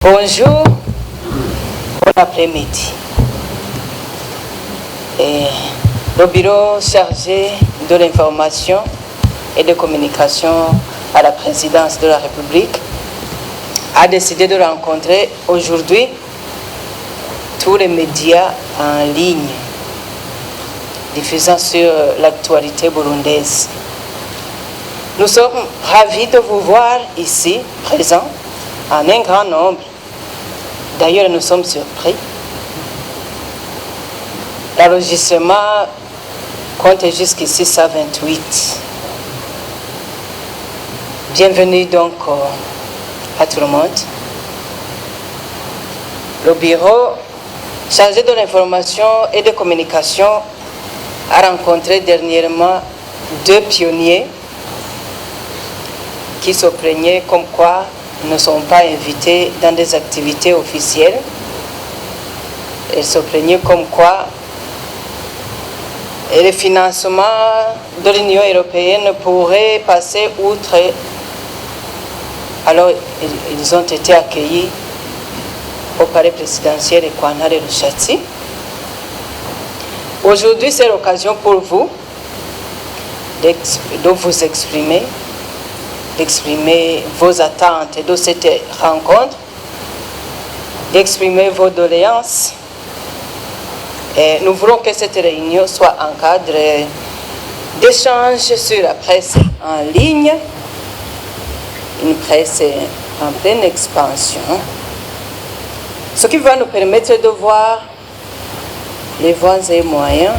Bonjour, bon après-midi. Le bureau chargé de l'information et de communication à la présidence de la République a décidé de rencontrer aujourd'hui tous les médias en ligne diffusant sur l'actualité burundaise. Nous sommes ravis de vous voir ici, présents, en un grand nombre. D'ailleurs, nous sommes surpris. L'enregistrement compte jusqu'ici 128. Bienvenue donc à tout le monde. Le bureau chargé de l'information et de communication a rencontré dernièrement deux pionniers qui se plaignaient comme quoi ne sont pas invités dans des activités officielles. Ils se plaignaient comme quoi les financements de l'Union européenne pourraient passer outre. Alors, ils ont été accueillis au palais présidentiel de Kwantare Rushatsi. Aujourd'hui, c'est l'occasion pour vous de vous exprimer, d'exprimer vos attentes de cette rencontre, d'exprimer vos doléances. Et nous voulons que cette réunion soit un cadre d'échange sur la presse en ligne, une presse en pleine expansion, ce qui va nous permettre de voir les voies et moyens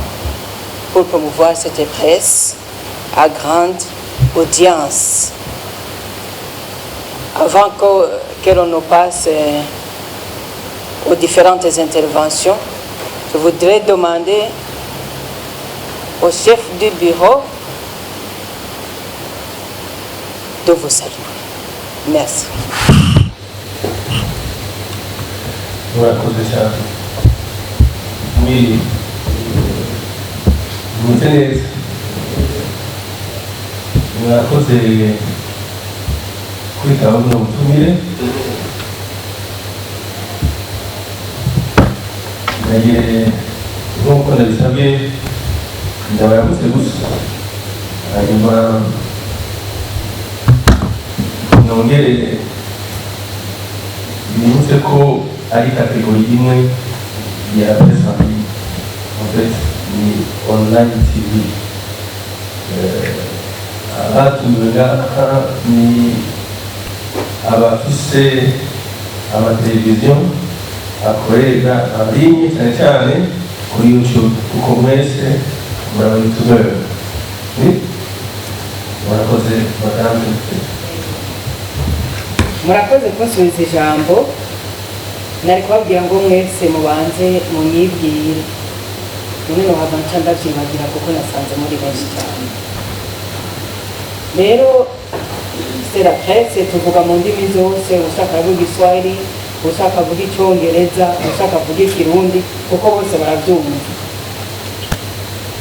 pour promouvoir cette presse à grande audience. Avant que l'on nous passe aux différentes interventions, je voudrais demander au chef du bureau de vous saluer. Merci. Oui, vous tenez, kwitaba buno butumire nagiye nk'uko nabisabye ndabaramutse gusa hanyuma nongere bibutse ko ari kategori imwe ya presse en ligne. En fait, ni online TV abatumiga ni abafise amateleviziyo akorera en ligne cyane cyane kuri YouTube kuko mwese muraba YouTuber. Murakoze kunsubiza ijambo. Nari kubabwira ngo mwese mubanze munyibwire. None nohava nca ndavyibagira kuko nasanze muri benshi cyane. Rero c'est la presse, tuvuga mu ndimi zose, ushaka kuvuga Igiswahili, ushaka kuvuga Icyongereza, ushaka kuvuga Ikirundi, kuko bose barabyumva.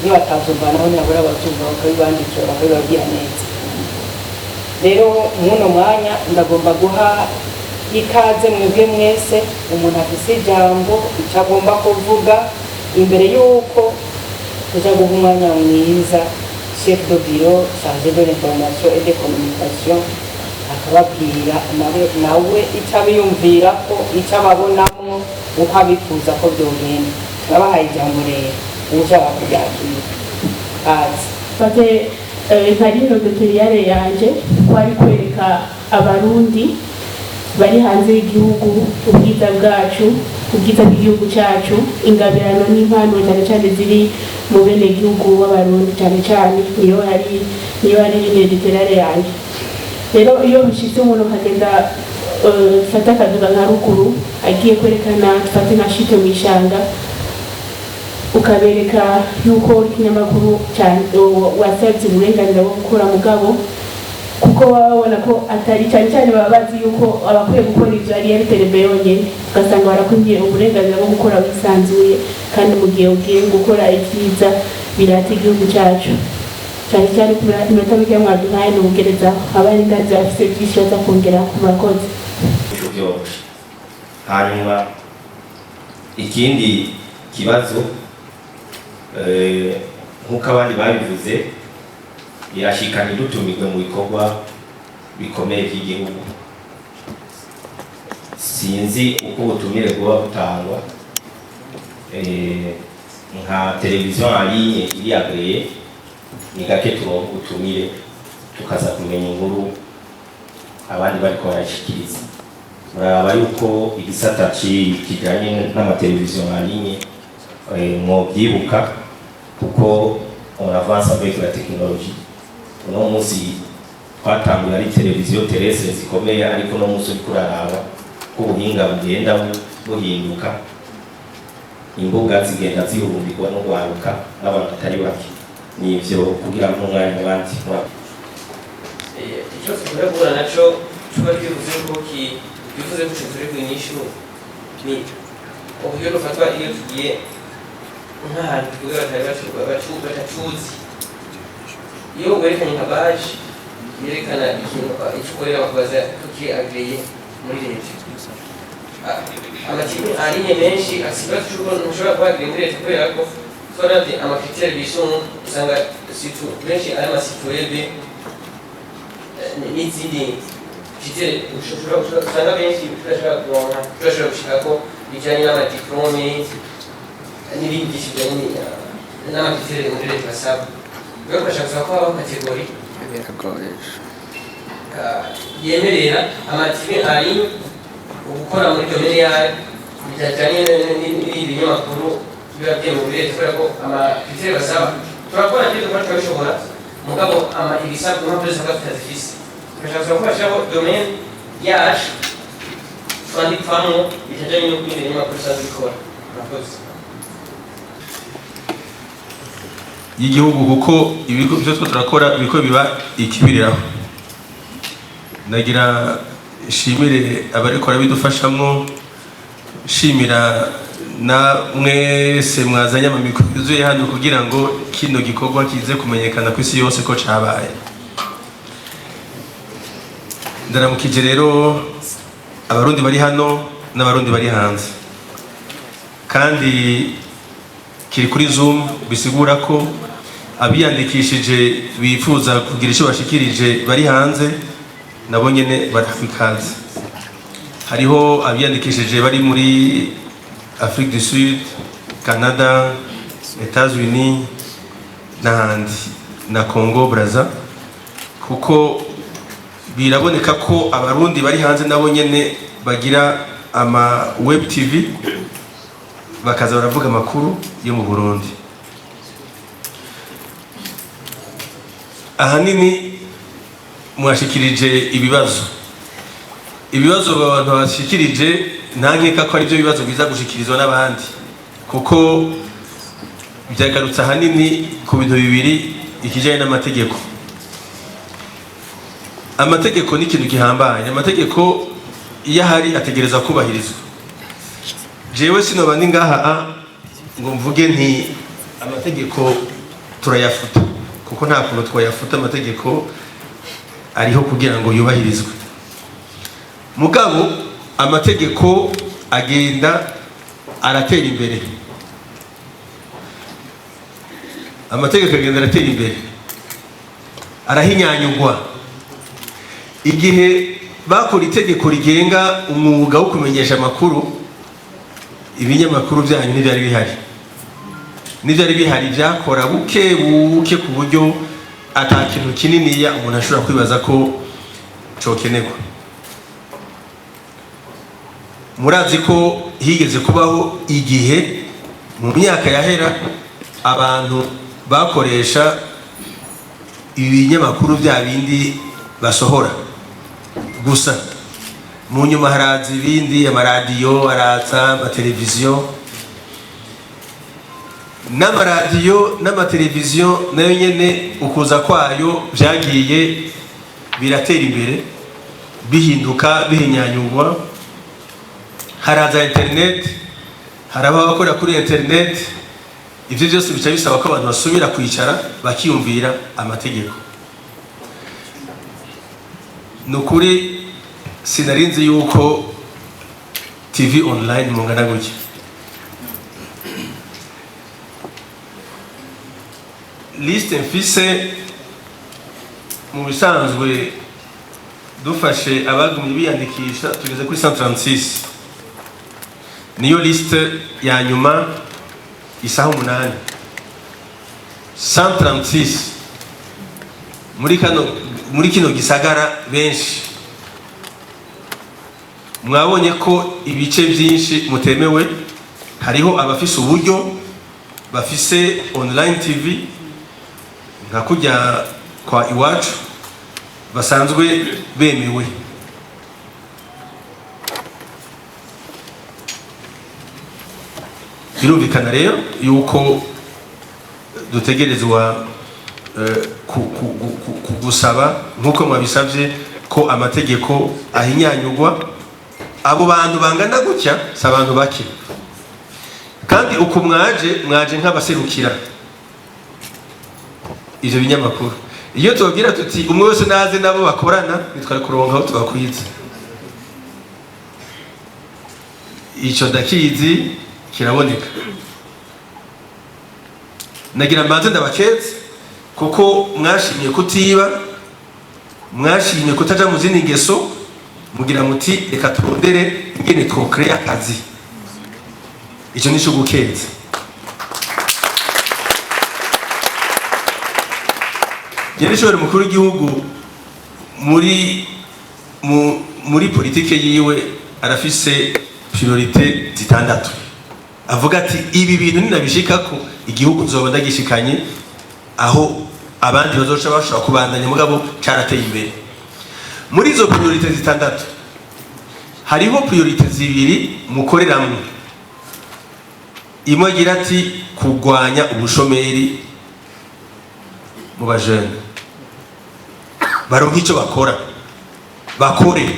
Niba batavyumva naho nabura abavyumva bakabibandikira bakabibabwira neza. Rero muno mwanya ndagomba guha ikaze mwebwe mwese umuntu afise ijambo icyo agomba kuvuga imbere y'uko tuja guha umwanya mwiza chef de bureau chargé de l'information et de communication akababwira nawe icyo abiyumvira ko icyo ababonamo uko abifuza ko byogenda. Turabahaye ijambo rero ushaka kubyakira. Fate nkarino dotoriyare yanje ko ari kwereka abarundi bari hanze y'igihugu ubwiza bwacu, ubwiza bw'igihugu cyacu, ingabirano n'impano cyane cyane ziri mu bene gihugu w'abarundi cyane cyane niyo ari editoriale yanjye. Rero iyo bishitse umuntu akagenda fata akaduga nka ruguru agiye kwerekana fate nka shite mu ishanga ukabereka yuko ikinyamakuru cyane wasabye uburenganzira bwo gukora mugabo kuko babona ko atari cyane cyane baba bazi yuko abakwiye gukora ibyo ari yaterebe yonyine ugasanga barakundiye uburenganzira bwo gukora bisanzuye kandi mu gihe ugiye gukora ibyiza birata igihugu cyacu cyane cyane kubera iminota mike mwaduhaye n'ubugereza abari ndazi bafite byinshi baza kongera ku bakozi. hanyuma ikindi kibazo nk'uko abandi babivuze irashikana idutumirwe mu bikorwa bikomeye by'igihugu. Sinzi uko ubutumire bwoba butangwa, nka televiziyo aline iri agreye ni gake turonka ubutumire tukaza kumenya inkuru abandi bariko barashikiriza. Muraba yuko igisata kijanye n'amateleviziyo aline mwobyibuka kuko on avance avec la technologie. Uno munsi twatanguye ari televiziyo terrestre zikomeye, ariko no munsi uri kuraraba ko ubuhinga bugenda buhinduka, imbuga zigenda zihurumbirwa no guharuka n'abantu atari bake. Nivyo kugira ngo umwanya abandi icyo tugura naco tuba twivuze ko bivuze ko turi kwinyishu ni uburyo rufatwa iyo tugiye nk'ahantu tuvuga batacuzi. Iyo werekanye nka baje yerekana ikintu icyo ukorera bakabaza kuki agreye muri leta. Amatimu aline menshi asiba ntushobora kuba agreye muri leta kubera ko twarabye amakriteri bisumu usanga situ benshi ari amasitu webe n'izindi kitire usanga benshi turashobora kuronka turashobora gushikako bijyanye n'amadiplome n'ibindi byinshi bijyanye n'amakriteri muri leta basaba. Rero turashaka ko habaho kategori yemerera amatimu aline gukora muri domene yayo bijyanye n'ibindi binyamakuru biba byemewe muri leta kubera ko amakriteri basaba turakora ndetse tukaba twabishobora mugabo ibisabwa impapuro zisabwa tutazifise. Turashaka ko bashyiraho domene yacu twandikamo bijyanye n'ibindi binyamakuru bisanzwe bikora. Murakoze. y'igihugu kuko ibigo byo turakora biko biba ikibiriraho. Nagira shimire abarikora bidufashamwo, shimira na mwese mwazanye amamikoro yuzuye hano kugira ngo kino gikorwa kize kumenyekana ku isi yose ko cabaye. Ndaramukije rero abarundi bari hano n'abarundi bari hanze, kandi kiri kuri Zoom bisigura ko abiyandikishije bifuza kugira icyo bashikirije bari hanze nabo nyene barafikaze. Hariho abiyandikishije bari muri Afrique du Sud, Canada, États-Unis n'ahandi na Congo Brazza, kuko biraboneka ko abarundi bari hanze nabo nyene bagira ama web TV bakaza baravuga amakuru yo mu Burundi. Ahanini mwashikirije ibibazo abantu bashikirije ntankeka ko ari byo bibazo biza gushikirizwa n'abandi, kuko byagarutse ahanini ku bintu bibiri: ikijanye n'amategeko. Amategeko ni ikintu gihambaye. Amategeko iyo ahari ategereza kubahirizwa. Jewe sinoba ndi ngaha ngo mvuge nti amategeko turayafuta, kuko nta kuntu twayafuta. Amategeko ariho kugira ngo yubahirizwe. Mugabo amategeko agenda aratera imbere. Amategeko agenda aratera imbere, arahinyanyugwa. Igihe bakora itegeko rigenga umwuga wo kumenyesha amakuru, ibinyamakuru byanyu ntibyari bihari. N'ibyari bihari byakora buke buke ku buryo ata kintu kininiya umuntu ashobora kwibaza ko cokenerwa. Murazi ko higeze kubaho igihe mu myaka yahera abantu bakoresha ibinyamakuru bya bindi basohora gusa, mu nyuma haraza ibindi, amaradiyo araza, amateleviziyo. N'amaradiyo n'amateleviziyo nayo nyene ukuza kwayo byagiye biratera imbere, bihinduka, bihinyanyurwa. Haraza internet, haraba abakora kuri internet. Ivyo byose bica bisaba ko abantu basubira kwicara bakiyumvira amategeko. Nukuri sinarinzi yuko TV online mungana gutya. Liste mfise mu bisanzwe dufashe abagumye biyandikisha tugeze kuri 136. Niyo liste ya nyuma isaha 8. 136 muri kino gisagara benshi. Mwabonye ko ibice byinshi mutemewe, hariho abafise uburyo bafise online TV nka kujya kwa Iwacu basanzwe bemewe. Birumvikana rero yuko dutegerezwa gusaba nkuko mwabisabye ko amategeko ahinyanyugwa. Abo bantu bangana gutya si abantu bake, kandi uko mwaje nk'abaserukira ivyo binyamakuru. Iyo tubabwira tuti umwe wese naze nabo bakorana nitwari kuronka aho tubakwiza, ico ndakizi kiraboneka. Nagira mbanze ndabakeze kuko mwashimye kutiba, mwashimye kutaja mu zindi ngeso, mugira muti reka turondere ingene twokrea akazi. Ico nico gukeza. Nyirishobora mukuru w'igihugu muri politike yiwe arafise priorite zitandatu. Avuga ati ibi bintu ninabishikako igihugu nzoba ndagishikanye aho abandi bazoca bashobora kubandanya mugabo carateye imbere. Muri izo priorite zitandatu hariho priorite zibiri mukoreramwe. Imwe agira ati kurwanya ubushomeri mu bajene, baronka icyo bakore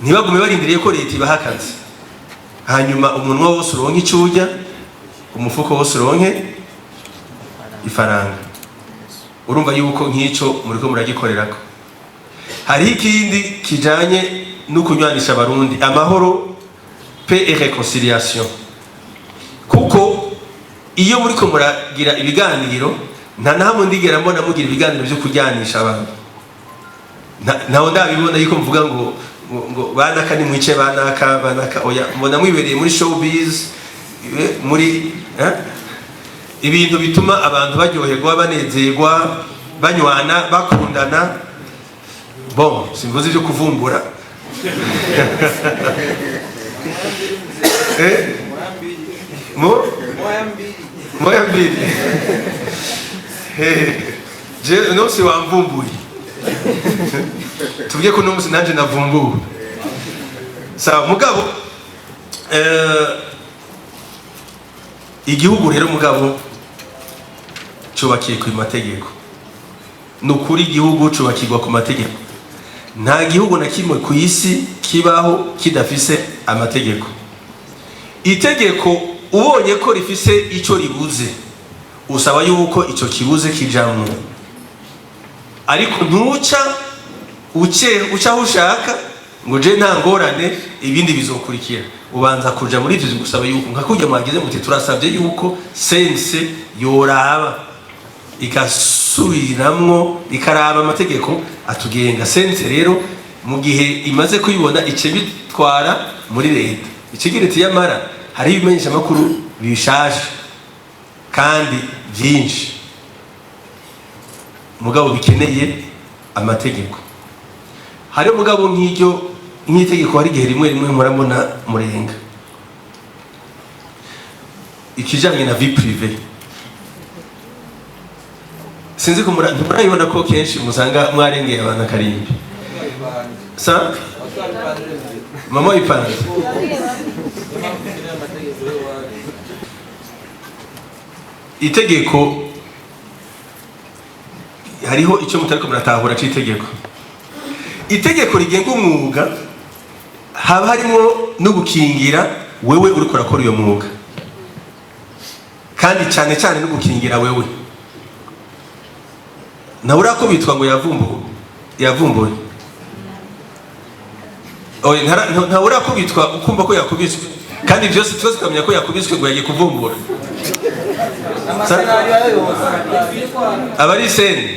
ntibagume barindiriye ko leta ibaha akazi hanyuma umunwa wose uronke icyo urya, umufuko wose uronke ifaranga. Urumva yuko nk'icyo muriko muragikorerako. Hariho ikindi kijanye no kunywanisha abarundi, amahoro, paix et réconciliation. Kuko iyo muriko muragira ibiganiro, nta nahamwe ndigera mbona mugira ibiganiro byo kujyanisha abantu. Naho ndabibona yuko mvuga ngo banaka ni mwice banaka oya, mbona mwibereye muri showbiz, muri ibintu bituma abantu baryoherwa, banezerwa, banywana, bakundana. Bon, simvuze byo kuvumbura. Moya mbili. Je no si wamvumbuye. Tuvuge ko no musi nanje navumbuwe. Sawa mugabo igihugu rero mugabo cubakiye ku mategeko. Nukuri igihugu cubakirwa ku mategeko. Nta gihugu na kimwe ku isi kibaho kidafise amategeko. Itegeko ubonye ko rifise ico ribuze, usaba yuko ico kibuze kijamwe. Ariko ntuca uca ushaka ngo je nta ngorane ibindi bizokurikira. Ubanza kuja muri ivyo gusaba yuko nka kujya mwagize muti turasabye yuko sense yoraba igasubiramwo ikaraba amategeko atugenga. Sense rero mu gihe imaze kuyibona ice bitwara muri leta. Ikigira iti yamara hari ibimenyesha makuru bishaje kandi byinshi mugabo bikeneye amategeko. Hari mugabo nk'iryo nk'itegeko hari gihe rimwe murabona murenga ikijanye na vie privée. Sinzi ko murayibona ko kenshi musanga mwarengeye abantu karimbi. Sa mama ipanze itegeko hariho icyo mutariko muratahura c'itegeko. Itegeko rigenga umwuga haba harimo no gukingira wewe uri kurakora uyo mwuga, kandi cyane cyane no gukingira wewe nawe urako bitwa ngo yavumbuye. oye nta urakubitwa ukumva ko yakubiswe kandi byose twese tukamenya ko yakubiswe ngo yagiye kuvumbura abari seni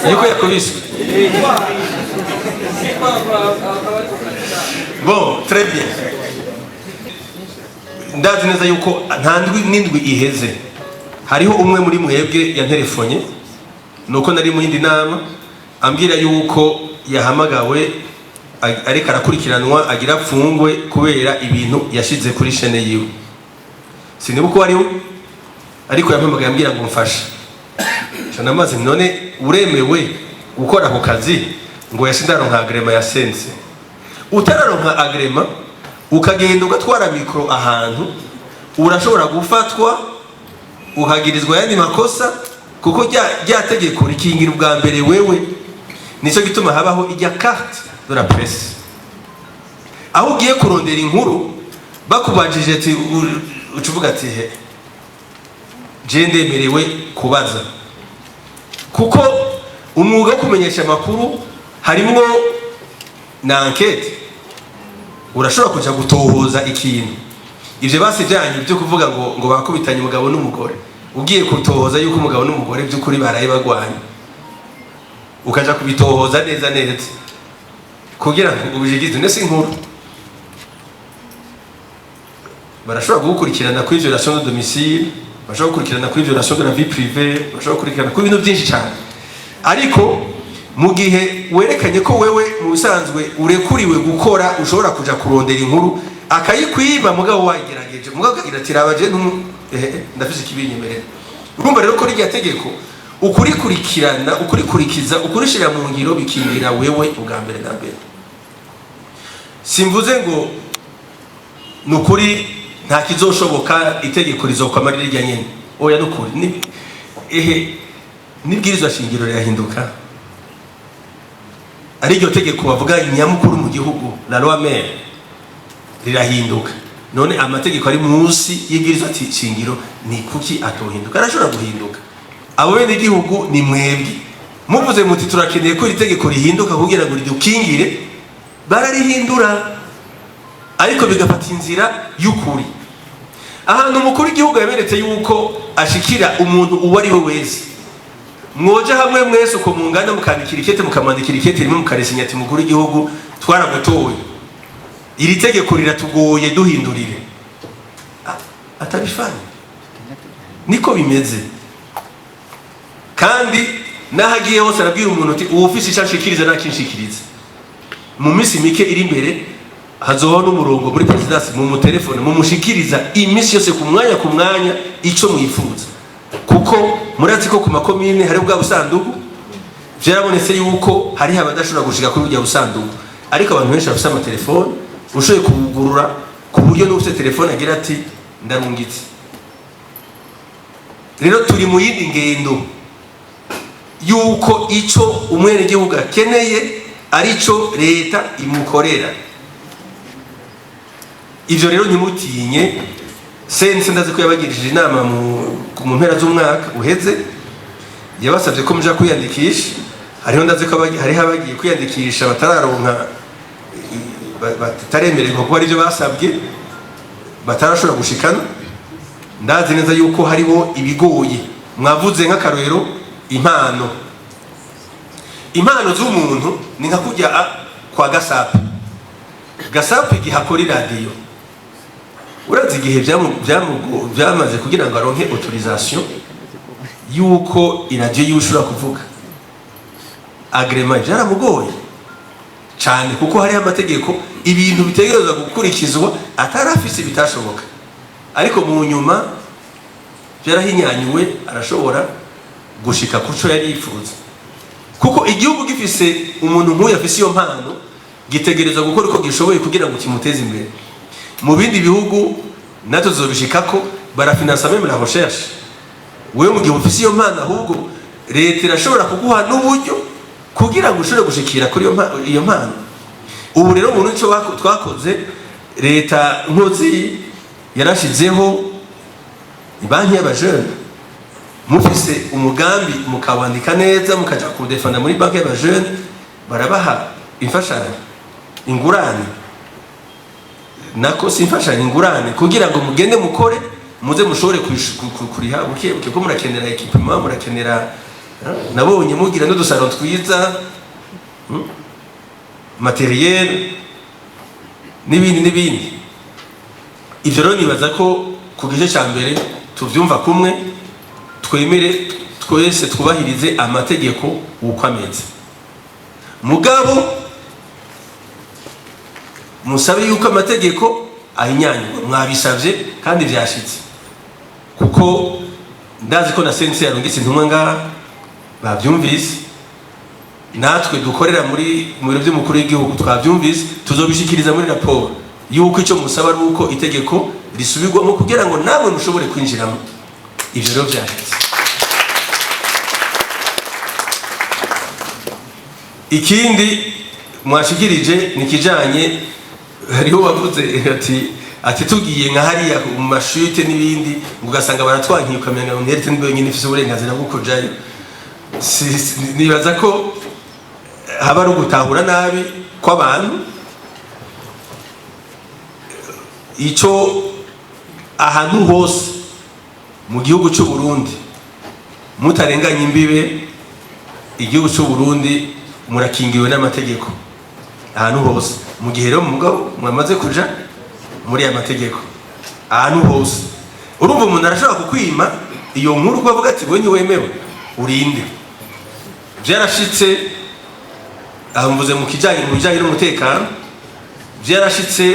yuko yakubiswe. Bon, très bien. Ndazi neza yuko nta n'indwi iheze hariho umwe muri mwebwe yanterefonye nuko nari mu yindi nama ambwira yuko yahamagawe ariko arakurikiranwa agira apfungwe kubera ibintu yashize kuri chaîne yiwe. Sinibuka uko ariwe ariko yampamagaye ambwira ngo mfashe. Cyane amaze none uremewe gukora ako kazi ngo yashindaronka agrema ya sense. Utararonka agrema ukagenda ugatwara mikro ahantu urashobora gufatwa ukagirizwa yandi makosa kuko rya tegeko rikingira ubwa mbere wewe. Nico gituma habaho ijya carte de la presse. Aho ugiye kurondera inkuru bakubajije ati ucuvuga ati he je ndemerewe kubaza kuko umwuga wo kumenyesha amakuru harimo na enquête. Urashobora kuja gutohoza ikintu ivyo basi byanyu byo kuvuga ngo bakubitanye umugabo n'umugore ugiye kutohoza yuko umugabo n'umugore by'ukuri baraye bagwanye ukaja kubitohoza neza neza kugira ngo ubujigize nese inkuru barashobora gukurikirana kuri violation de domicile, bashobora gukurikirana kuri violation de la vie privée, bashobora gukurikirana kuri bintu byinshi cyane. Ariko mu gihe werekanye ko wewe mu bisanzwe urekuriwe gukora ushobora kuja kurondera inkuru akayikwiba mugabo wagerageje mugabo kagira ati rabaje ndafise kibinyemerera. Urumva rero ko rya tegeko ukurikurikirana ukurikurikiza ukurishira mu ngiro bikingira wewe ubwa mbere na mbere. Simvuze ngo nukuri nta kizoshoboka itegeko rizokamarira rya nyene oya nukuri nibwirizwa shingiro rirahinduka ari ryo tegeko bavuga nyamukuru mu gihugu la loi mère rirahinduka. None amategeko ari munsi y'ibwirizwa shingiro ni kuki atohinduka? Arashobora guhinduka. Abo bene igihugu ni mwebwe muvuze muti turakeneye ko itegeko rihinduka kugira ngo ridukingire bararihindura ariko bigafata inzira y'ukuri. Ahantu umukuru w'igihugu yaberetse yuko ashikira umuntu uwo ari we wese mwoja hamwe mwese uko mungana mukandikira ikete mukamandikira ikete rimwe mukaresinya ati mukuru w'igihugu twaragutoye iri tegeko riratugoye duhindurire atabifanye niko bimeze. Kandi nahagiye hose arabwira umuntu ati uwufise icyo ashikiriza nakinshikiriza mu minsi mike iri imbere hazoho n'umurongo muri presidence mu telefone mu mushikiriza imisi yose ku mwanya ico mwifuza kuko murazi ko ku makomine hari bwa busandugu vyarabonetse yuko hari abadashobora gushika kuri bya busandugu ariko abantu benshi bafite amatelefone ushoye kubugurura ku buryo n'ufite telefone agira ati ndarungitse. Rero turi mu yindi ngendo yuko ico umwene gihugu akeneye arico leta imukorera. Ivyo rero ntimutinye sense ndazi ko yabagirije inama mu mpera z'umwaka uheze yabasabye ko muja kwiyandikisha. Hariho ndazi ko hariho abagiye kwiyandikisha batararonka bataremererwa kuba arivyo basabye batarashobora gushikana. Ndazi neza yuko hariho ibigoye mwavuze nk'akarorero impano z'umuntu ni nka kujya kwa gasapu igihe akora iradiyo urazi igihe byamaze kugira ngo aronke autorisation yuko iradiyo yiwe ushobora kuvuga agrema byaramugoye cyane kuko hari amategeko ibintu bitegerezwa gukurikizwa atarafise bitashoboka ariko mu nyuma byarahinyanyuwe arashobora gushika kuco yari yifuza kuko igihugu gifise umuntu nk'uyu afise iyo mpano gitegerezwa gukora uko gishoboye kugira ngo kimuteze imbere. Mu bindi bihugu natwe tuzobishikako barafinansa même la recherche. Wewe mu gihe ufise iyo mpano ahubwo leta irashobora kuguha n'uburyo kugira ngo ushobore gushikira kuri iyo mpano. Ubu rero mu nico twakoze leta nkozi yarashizeho banki y'abajene mufise umugambi mukawandika neza mukaja kudefanda muri banki y'abajene barabaha imfashanyo ingurane nako simfashanya ingurane kugira ngo mugende mukore muze mushobore kuriha buke ko murakenera equipment murakenera nabonye mugira n'udusaro twiza materiel n'ibindi ivyo rero nibaza ko ku gice cya mbere tuvyumva kumwe twemere twese twubahirize amategeko uko ameze mugabo musabe yuko amategeko ahinyanyurwa mwabisavye kandi vyashitse kuko ndazi ko na sense yarungitse intumwa ngaha bavyumvise natwe dukorera muri biro by'umukuru w'igihugu twavyumvise tuzobishikiriza muri raporo yuko icyo musaba ari uko itegeko risubirwamo kugira ngo namwe mushobore kwinjiramo ivyo rero vyashitse ikindi mwashikirije nikijanye hariho bavuze ati tugiye nka hariya mu mashute n'ibindi ugasanga baratwankiye ukamenya ngo nteretse nibo nyine ifise uburenganzira bwo kujayo nibaza ko haba ari ugutahura nabi kw'abantu icyo ahantu hose mu gihugu cy'u Burundi mutarenganya imbibe igihugu cy'u Burundi murakingiwe n'amategeko ahantu hose mu gihe rero mugabo mwamaze kuja muri aya mategeko ahantu hose urumva umuntu arashobora kukwima iyo nkuru kuvuga ati we ntiwemewe urinde byarashitse mvuze mu bijyanye n'umutekano byarashitse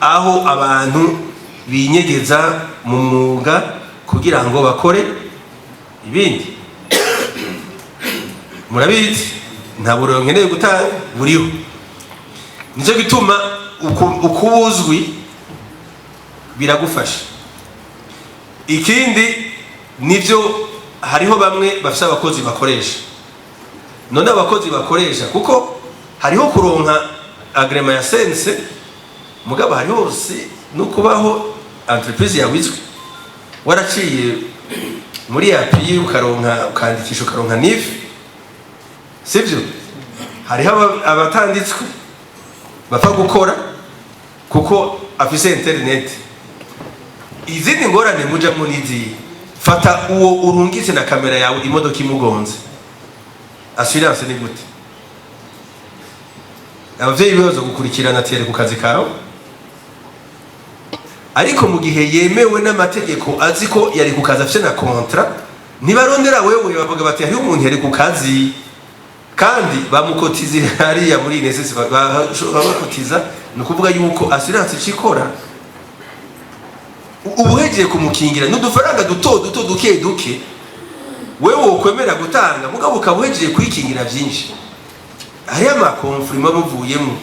aho abantu binyegeza mu mwuga kugira ngo bakore ibindi murabizi nta buriro nkeneye gutanga buriho nicyo gituma ukubuzwi biragufasha ikindi nivyo hariho bamwe bafite abakozi bakoresha none abakozi bakoresha kuko hariho kuronka agrema ya sense mugabo hari hose no kubaho entreprise yawizwe waraciye muri API ukaronka ukandikisha ukaronka NIF sivyo hariho abatanditswe bapfa gukora kuko afise internet izindi ngorane mujamwo nizi fata uwo urungitse na kamera yawe imodoka imugonze assurance ni gute abavyeyi bibaza gukurikirana tere ku kazi kawe ariko mu gihe yemewe n'amategeko azi ko yari ku kazi afite na contrat ntibarondera wewe bavuga bati hari umuntu yari ku kazi kandi bamukotiza hariya muri NSS bakotiza ni ukuvuga yuko assurance ikikora ubuhegeye kumukingira n'udufaranga duto duke wewe ukwemera gutanga mugabo ukabuhegeye kwikingira byinshi hari amakonfirma muvuyemo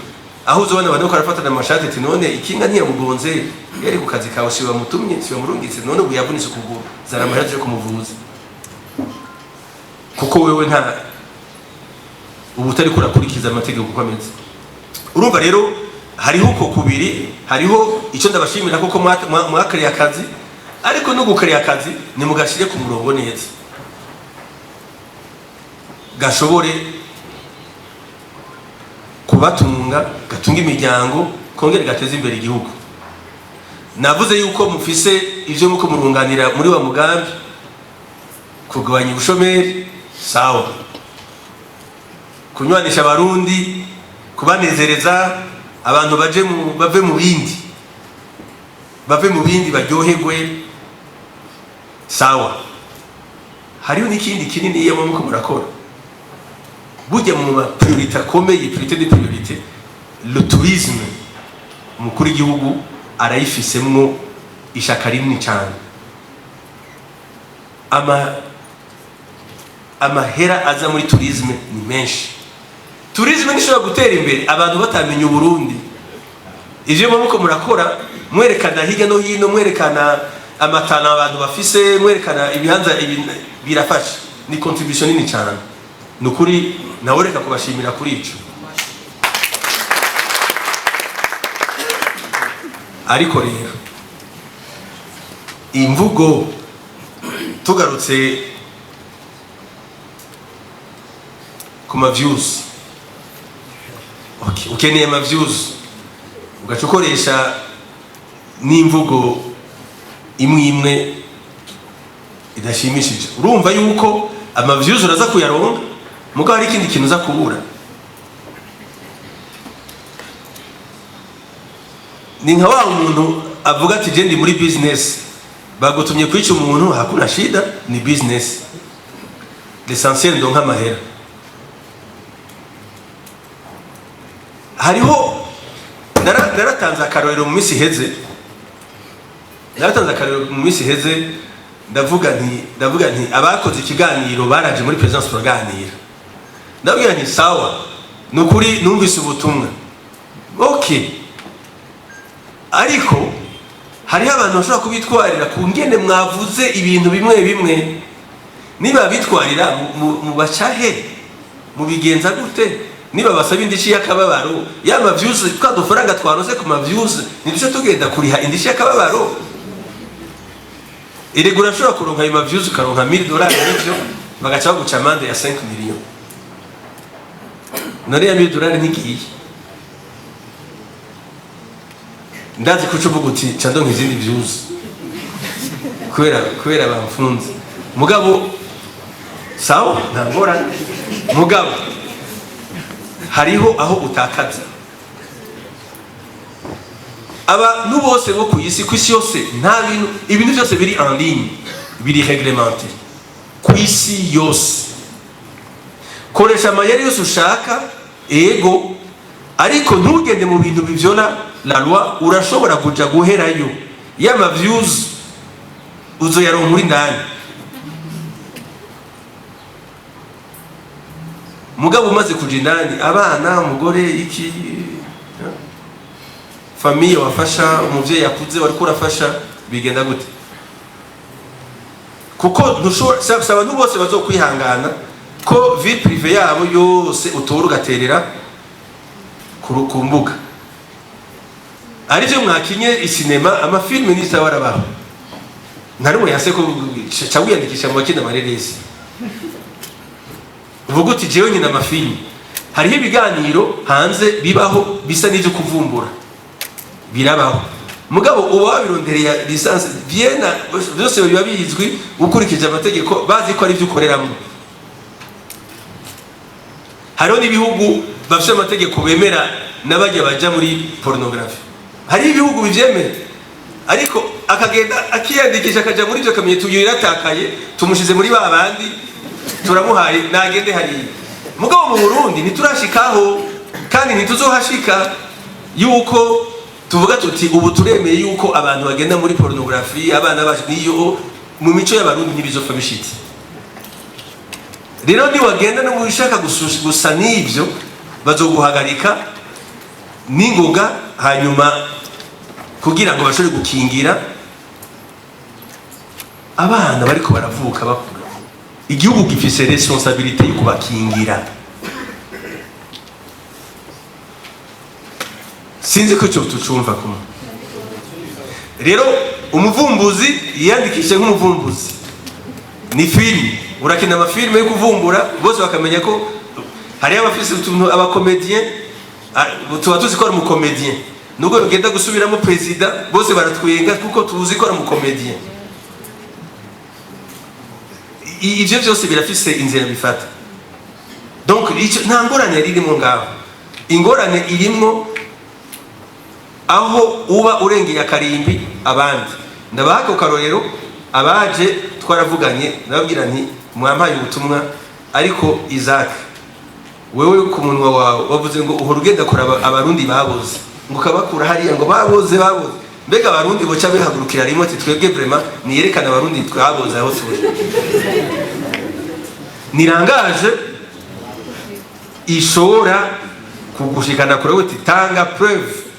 aho uzobona abantu ko arafatana amashati ati none ikinga ntiyamugonze yari ku kazi kawe si bamutumye si bamurungitse none ubu yavunitse ukuguru zara amashati yo kumuvuza kuko wewe nta ubu utari kurakurikiza amategeko uko ameze urumva rero hariho uko kubiri hariho icyo ndabashimira kuko mwakariye akazi ariko no gukariye akazi ni mugashire ku murongo neza gashobore kubatunga gatunga imiryango kongera gateza imbere igihugu navuze yuko mufise ivyo muko murunganira muri wa mugambi kugabanya ubushomeri sawa kunywanisha abarundi kubanezereza abantu bave mu bindi baryoherwe sawa hariho n'ikindi kinini iyo muko murakora burya mu priorité akomeye priorité de priorité le tourisme umukuru w'igihugu arayifisemwo ishaka rinini cyane amahera aza muri tourisme ni menshi tourisme nishobora gutera imbere abantu batamenye Burundi ivyo muko murakora mwerekana hirya no hino mwerekana amatana abantu bafise mwerekana ibihanza birafasha ni contribution nini cyane nukuri nawe reka kubashimira kuri ico ariko rero imvugo tugarutse ku ma views ukeneye ama views ugaca ukoresha n'imvugo imwe imwe idashimishije. Urumva yuko amaviews uraza kuyaronga mugabo hari ikindi kintu uza kubura. Ni nka wa umuntu avuga ati je ndi muri business, bagutumye kwica umuntu, hakuna shida, ni business, l'essentiel ndonka amahera. Hariho naratanze akarorero mu minsi heze, ndavuga nti abakoze ikiganiro baraje muri presence turaganira, ndavuga nti sawa, nukuri numvise ubutumwa, okay, ariko hariho abantu bashobora kubitwarira ku ngene mwavuze ibintu bimwe bimwe, niba bitwarira mu bacahe mu bigenza gute, niba basaba indishi y'akababaro y'ama views twa dufaranga twarose ku ma views nidusha tugenda kuriha indishi y'akababaro. Iregura ashobora kuronka ayo ma views ukaronka $1000 n'ivyo bagaca baguca amande ya 5 million. Nari ya $1000 ntigiye, ndazi kuco uvuga uti cando nk'izindi views kubera bamfunze, mugabo sawa ntangora, mugabo hariho aho utakaza. Abantu bose bo ku isi yose nta ibintu byose biri en ligne, biri reglementé ku isi yose. Koresha amayeri yose ushaka ego, ariko ntugende mu bintu bivyola la loi. Urashobora kuja guherayo y'ama views uzoyaronka muri ndani, mugabo umaze kuja indani, abana, umugore, iki famille wafasha, umuvyeyi yakuze wariko urafasha, bigenda gute? Kuko ntushobora abantu bose bazokwihangana ko vie privé yabo yose utora ugaterera ku mbuga. Arivyo mwakinye isinema, amafilme n'isa warabaho, ntarimwe yase ko cawiyandikisha mu bakina amareresi, uvuga uti jewe nyina amafilme. Hariho ibiganiro hanze bibaho bisa n'ivyo kuvumbura, birabaho, mugabo uba wabirondereye lisansi Viena, byose biba bizwi ukurikije amategeko, bazi ko ari byo ukoreramo. Hariho n'ibihugu bafite amategeko bemera n'abajya baja muri pornography, hari ibihugu bivyemera, ariko akagenda akiyandikisha akaja muri byo kamenye tuyo iratakaye, tumushize muri babandi turamuhaye nagende hariya. Mugabo mu Burundi ntiturashikaho kandi ntituzohashika yuko tuvuga tuti ubu turemeye yuko abantu bagenda muri pornography, abana bacu niyo mu mico y'abarundi ntibizopfa bishitse. Rero ni wagenda no mushaka gusa n'ivyo bazoguhagarika n'ingoga, hanyuma kugira ngo bashobore gukingira abana bariko baravuka bakura. Igihugu gifise responsabilité yo kubakingira. Sinzi ko cyo tucumva kumwe. Rero umuvumbuzi yiyandikishe nk'umuvumbuzi, ni film, urakina amafilme yo kuvumbura, bose bakamenya ko hari abafise utuntu abakomedien, tuba tuzi ko ari umukomedien, nubwo ugenda gusubiramo president bose baratwenga kuko tuzi ko ari umukomedien. Ivyo byose birafise inzira bifata. Donc nta ngorane ririmo ngaho, ingorane irimwo aho uba urengeye akarimbi abandi. Ndabaha ko karorero, abaje twaravuganye nababwira nti mwampaye ubutumwa, ariko Isaac wewe ku munwa wawe wavuze ngo uhora ugenda kuraba abarundi baboze, ngo kabakura hariya ngo baboze. Mbega abarundi boca bihagurukira rimwe ati twebwe vraiment niyerekana abarundi twaboze aho turi. Nirangaje ishobora kugushikana kure uti tanga preuve.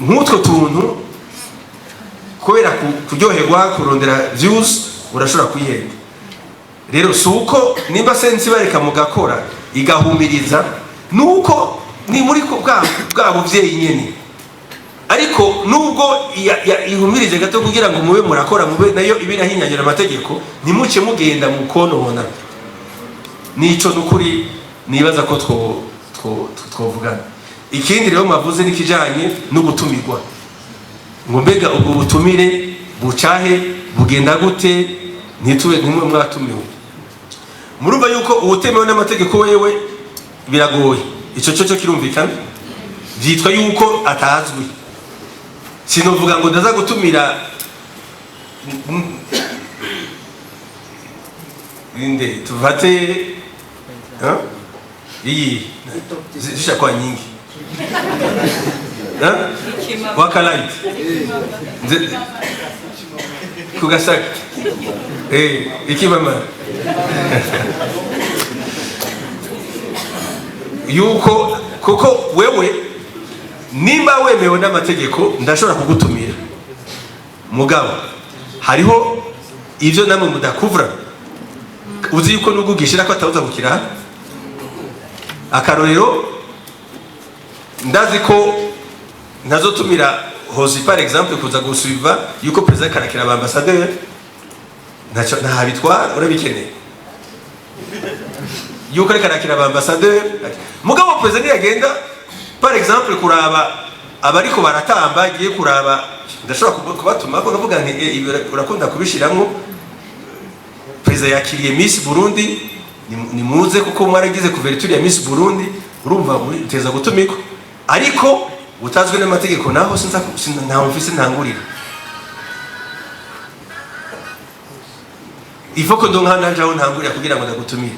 Nk'utwo tuntu kubera kuryoherwa kurondera views urashobora kwihenda. Rero suko nimba sensi bareka mugakora igahumiriza, nuko ni muri bwa buvyeyi nyene, ariko nubwo ihumirije gato kugira ngo mube murakora, mube nayo ibirahinyanyira amategeko, ntimuce mugenda mu konona. nico nukuri nibaza ko twovugana. Ikindi rero mavuze nikijanye n'ubutumirwa, ngo mbega ubwo butumire bucahe bugenda gute, ntitube ntimwe mwatumiwe. Murumva yuko ubutemewe n'amategeko wewe biragoye, ico cyo kirumvikana, vyitwa yuko atazwi. Sinovuga ngo ndaza gutumira inde tuvate iyi zisha kwa nyingi wakalaiti kugasaka ikibama yuko kuko wewe nimba wemewe n'amategeko ndashobora kugutumira, mugabo hariho ivyo namwe mudakuvura, uzi yuko nugugishira ko atawuza gukira. Akarorero ndazi ko ntazotumira hosi par exemple kuza gusuiva yuko president karakira abambassadeur, nta bitwara urabikeneye yuko karakira abambassadeur, mugabo president yagenda par exemple kuraba abariko baratamba, agiye kuraba ndashobora kubatuma ko navuga nti urakunda kubishiramwo president yakiriye Miss Burundi, ni muze kuko mwaragize couverture ya Miss Burundi, urumva muteza gutumiko, ariko utazwe n'amategeko naho ntaho mfise ntangurira. Ifoko ndonka nanje aho ntangurira kugira ngo ndagutumire.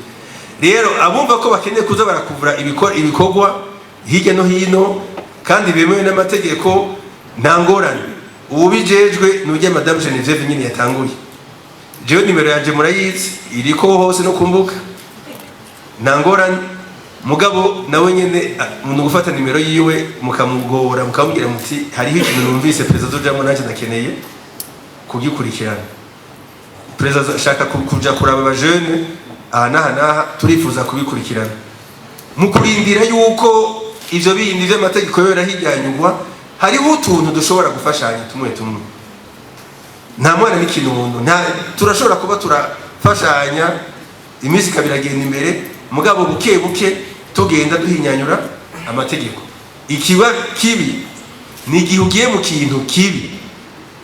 Rero abumva ko bakeneye kuza barakuvura ibikorwa hirya no hino kandi bemewe n'amategeko, nta ngorane. Ubijejwe nujye Madame Genevieve nyine yatanguye. Jewe nimero yanje murayizi, iriko hose no kumbuka, nta ngorane. Mugabo nawe nyene mu gufata nimero yiwe mukamugora mukamubwira muti hariho ikintu numvise president ujamo nanje ndakeneye kugikurikirana. President ashaka kuja kuraba aba jeune aha turifuza kubikurikirana, mukurindira yuko ivyo bindi vy'amategeko yo yarahijyanyugwa, hariho utuntu dushobora gufashanya tumwe. Nta mwana n'ikinundo, turashobora kuba turafashanya imisi kabiragenda imbere, mugabo buke buke tugenda duhinyanyura amategeko. Ikiba kibi ni igihe ugiye mu kintu kibi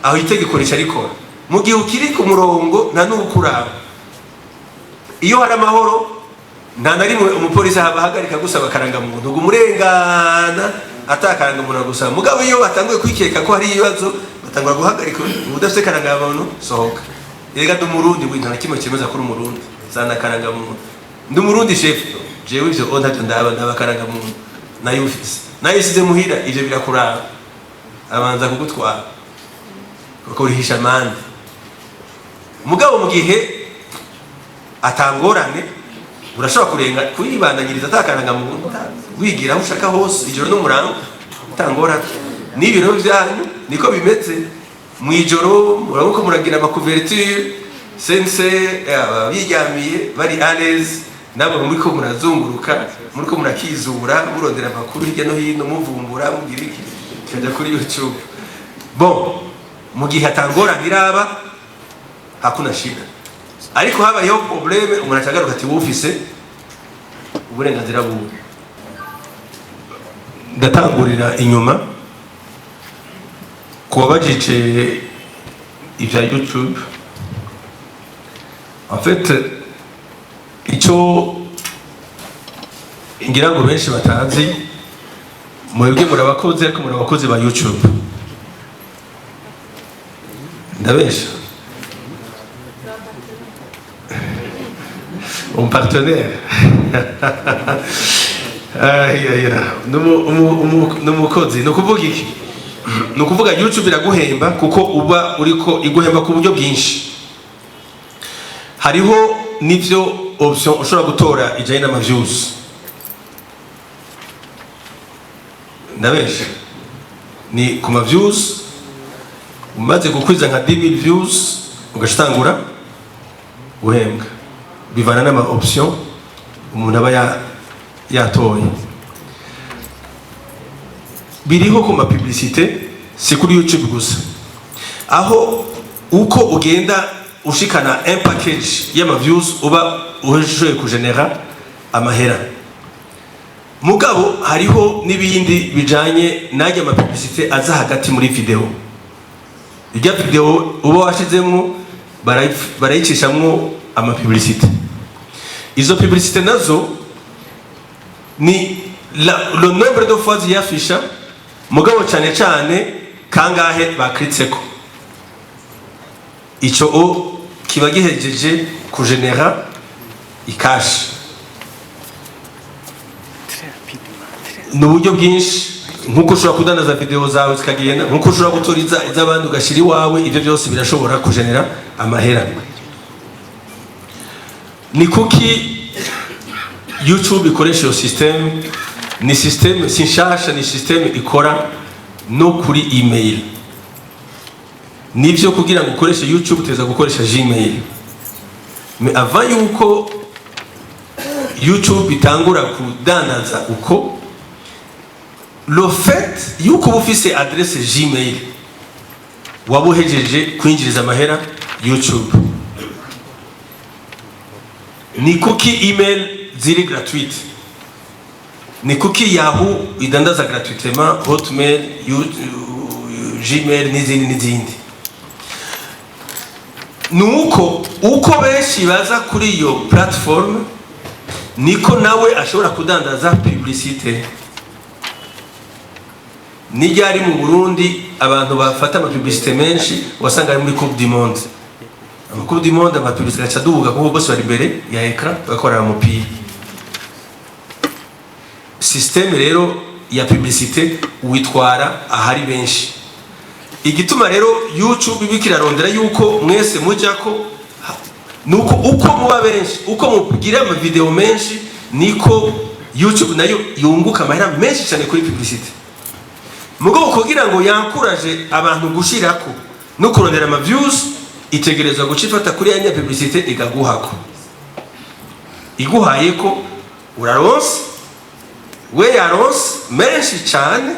aho itegeko rica rikora, mu gihe ukiri ku murongo nta n'ukuraba. Iyo hari amahoro nta na rimwe umupolisi ahagarika gusaba karangamuntu ngo umurengana atakaranga umuntu gusaba, mugabo iyo batanguye kwikeka ko hari ibibazo batangura guhagarika, udafite karangamuntu sohoka. Yega ndumurundi bw'intu na kimwe kimeza kuri umurundi zana karangamuntu, ndumurundi chef jewe ivyo ntacyo ndaba karangamuntu nayo ufise nayo isize muhira, ivyo birakuraba abanza kugutwara kuko urihisha mande. Mugabo mu gihe atangorane urashobora kurenga kwibandanyiriza atakaranga wigira aho ushaka hose ijoro n'umurango utangorane. N'ibiro byanyu niko bimeze mwijoro, murabuko muragira amakuverture sense biryamiye bari alaise, nabo muriko murazunguruka, muriko murakizura murondera amakuru hirya no hino muvumbura mugira iki kaja kuri YouTube. Bon, mu gihe atangorane iraba hakuna shida, ariko habayeho probleme umuntu acagaruka ati wufise uburenganzira buwe. Ndatangurira inyuma kubajije ivya YouTube. En fait icyo ngira ngo benshi batazi, mwebwe murabakoze ariko murabakoze ba YouTube ndabesha un partenaire numukozi. Nukuvuga iki? Nukuvuga YouTube iraguhemba kuko uba uriko iguhemba ku buryo bwinshi. Hariho nivyo option ushobora gutora ijanye n'ama views, ndabesha ni ku ma views umaze gukwiza nka 10,000 views ugashitangura guhembwa bivana n'ama option umuntu aba yatoye. Biriho ku ma publicité, si kuri YouTube gusa, aho uko ugenda ushikana un package y'ama views uba uhejeje kugenera amahera. Mugabo hariho n'ibindi bijanye najya ama publicité aza hagati muri video. Irya video uba washizemo barayicishamwo ama publicité. Izo publicité nazo ni le nombre de fois ziyafisha, mugabo cyane cyane kangahe bakritseko. Ico o kiba gihejeje kugenera ikashi. N'uburyo bwinshi, nkuko ushobora kudandaza video zawe zikagenda, nkuko ushobora gutoriza iz'abandi ugashira iwawe, ibyo byose birashobora kugenera amahera. Ni kuki YouTube ikoresha iyo system? Ni system sinshasha, ni system ikora no kuri email. Nivyo kugira ngo ukoreshe YouTube teza gukoresha Gmail. Mais avant yuko YouTube itangura kudandaza uko, le fait yuko ufise adresse Gmail wabuhejeje kwinjiriza amahera YouTube. Ni kuki email ziri gratuite? Ni kuki Yahoo idandaza gratuitement, Hotmail, Gmail n'izindi? Nuko uko benshi baza kuri iyo platform niko nawe ashobora kudandaza publicité. Nijyari mu Burundi abantu bafata ama publicité menshi wasanga ari muri Coupe du Monde. Ama Coupe du Monde ama publicité acaduga kuko bose bari imbere ya ekran bakora umupira. Système rero ya publicité witwara ahari benshi. Igituma rero YouTube bikirarondera yuko mwese mujako nuko uko muba benshi, uko mugira ama video menshi, niko YouTube nayo yunguka amahera menshi cyane kuri publicité. Mugabo kugira ngo yankuraje abantu gushirako no kurondera ama views, itegereza gucifata kuri ya publicité igaguhako. Iguhaye ko uraronse, we yaronse menshi cyane,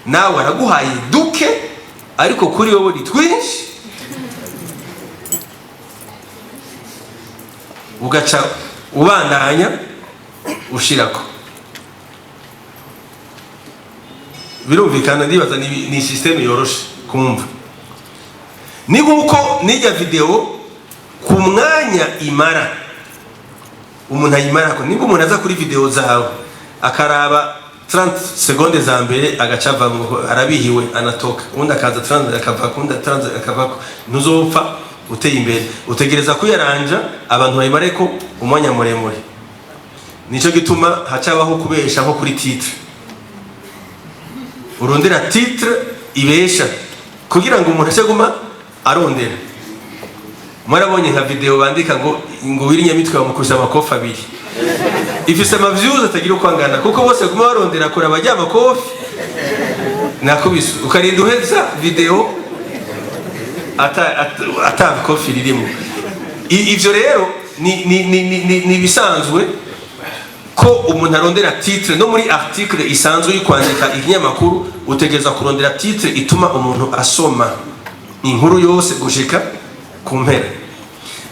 nawe araguhaye duke, ariko kuri wowe ni twinshi, ugaca ubandanya ushirako. Birumvikana ndibaza ni system yoroshe kumva. Ni nkuko nijya video ku mwanya imara, umuntu ayimara ko niba umuntu aza kuri video zawe akaraba 30 secondes za mbere agacava arabihiwe anatoka, undi akaza 30 akava, kundi 30 akava, ntuzopfa uteye imbere. Utegereza kuyaranja abantu bayimare ko umwanya muremure. Nico gituma hacabaho kubesha nko kuri titre. Urondera titre ibesha kugira ngo umuntu ashaguma arondera. Mwarabonye nka video bandika ngo wirinyamitwe bamukusha amakofi abiri. Ifise ama views atagira uko angana kuko bose kuma barondera kora bajya amakofi. Nakubisu ukarinda uheza video ata kofi ririmo. Ivyo rero ni bisanzwe ko umuntu arondera titre no muri article isanzwe yikwandika ikinyamakuru, utegeza kurondera titre ituma umuntu asoma inkuru yose gushika ku mpera.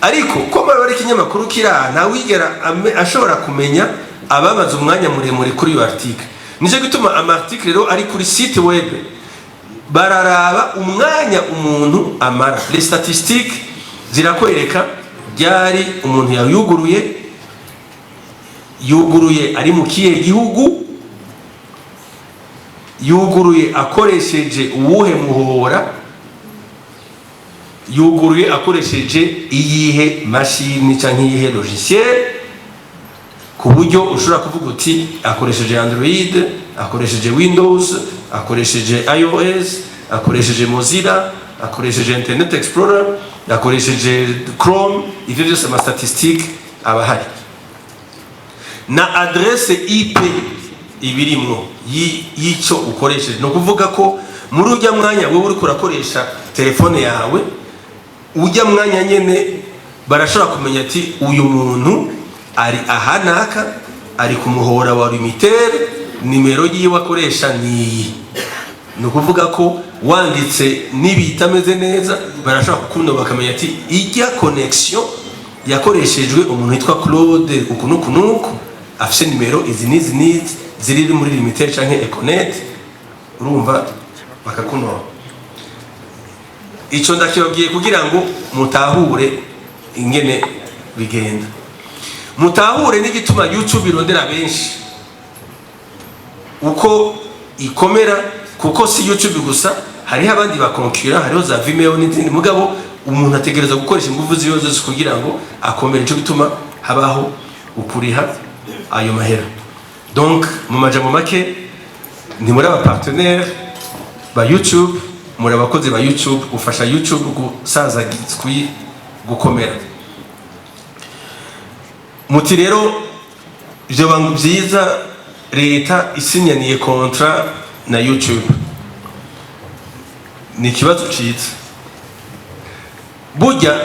Ariko ko bari ikinyamakuru kira nta wigera ashobora kumenya abamaze umwanya muremure kuri iyo article. Nije gituma ama article rero ari kuri site web bararaba umwanya umuntu amara. Les statistiques zirakwereka byari umuntu yuguruye ari mu kihe gihugu, yuguruye akoresheje uwuhe muhora, yuguruye akoresheje iyihe machine cyangwa iyihe logiciel, ku buryo ushobora kuvuga uti akoresheje Android, akoresheje Windows, akoresheje iOS, akoresheje Mozilla, akoresheje Internet Explorer, akoresheje Chrome. Ivyo byose ama statistique abahari na adresse IP ibirimwo yico ukoresheje. No kuvuga ko muri ujya mwanya wewe uri kurakoresha telefone yawe, ujya mwanya nyene barashobora kumenya ati uyu muntu ari ahanaka, ari ku muhora wa Limitel, nimero yiwe akoresha niyi. No kuvuga ko wanditse nibitameze neza barashobora kukuno bakamenya ati ijya connection yakoreshejwe umuntu witwa Claude ukunukunuku afise nimero izi n'izi ziri muri Limitel canke Econet, urumva bakakunora. Ico ndakibabwiye kugira ngo mutahure ingene bigenda, mutahure n'igituma YouTube irondera benshi uko ikomera, kuko si YouTube gusa, hariho abandi bakonkura, hariho za Vimeo n'izindi, mugabo umuntu ategereza gukoresha ingufu ziyo zose kugira ngo akomere. Ico gituma habaho ukuriha ayo mahera. Donc mu majambo make, ni muri aba partenaire ba YouTube, muri abakozi ba YouTube, ufasha YouTube gusaza gukomera. Muti rero ivyo bantu vyiza leta isinyaniye kontra na YouTube, ni ikibazo ciza. Burya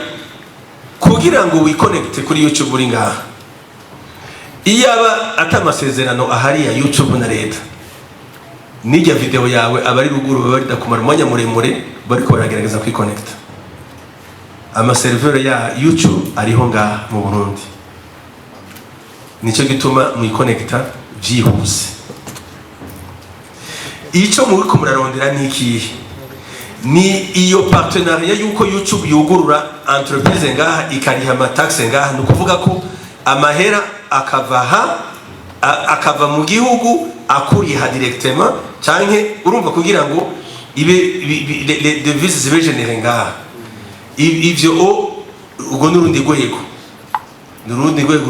kugira ngo wiconnecte kuri YouTube uri ngaha, iyaba atamasezerano ahari ya YouTube na leta, nijya video yawe abari ruguru bari dakumara umwanya muremure bariko baragerageza kwiconnecta. Amaserveur ya YouTube ariho ngaha mu Burundi, nico gituma mwiconnecta vyihuse. Ico muriko murarondera niki? Ni iyo partenariat yuko YouTube yugurura entreprise ngaha ikariha amataxe ngaha, nukuvuga ko amahera akava mu gihugu akuriha directement, canke urumva kugira ngo les devises zibe générées ngaha. Ivyo ubwo nurundi rwego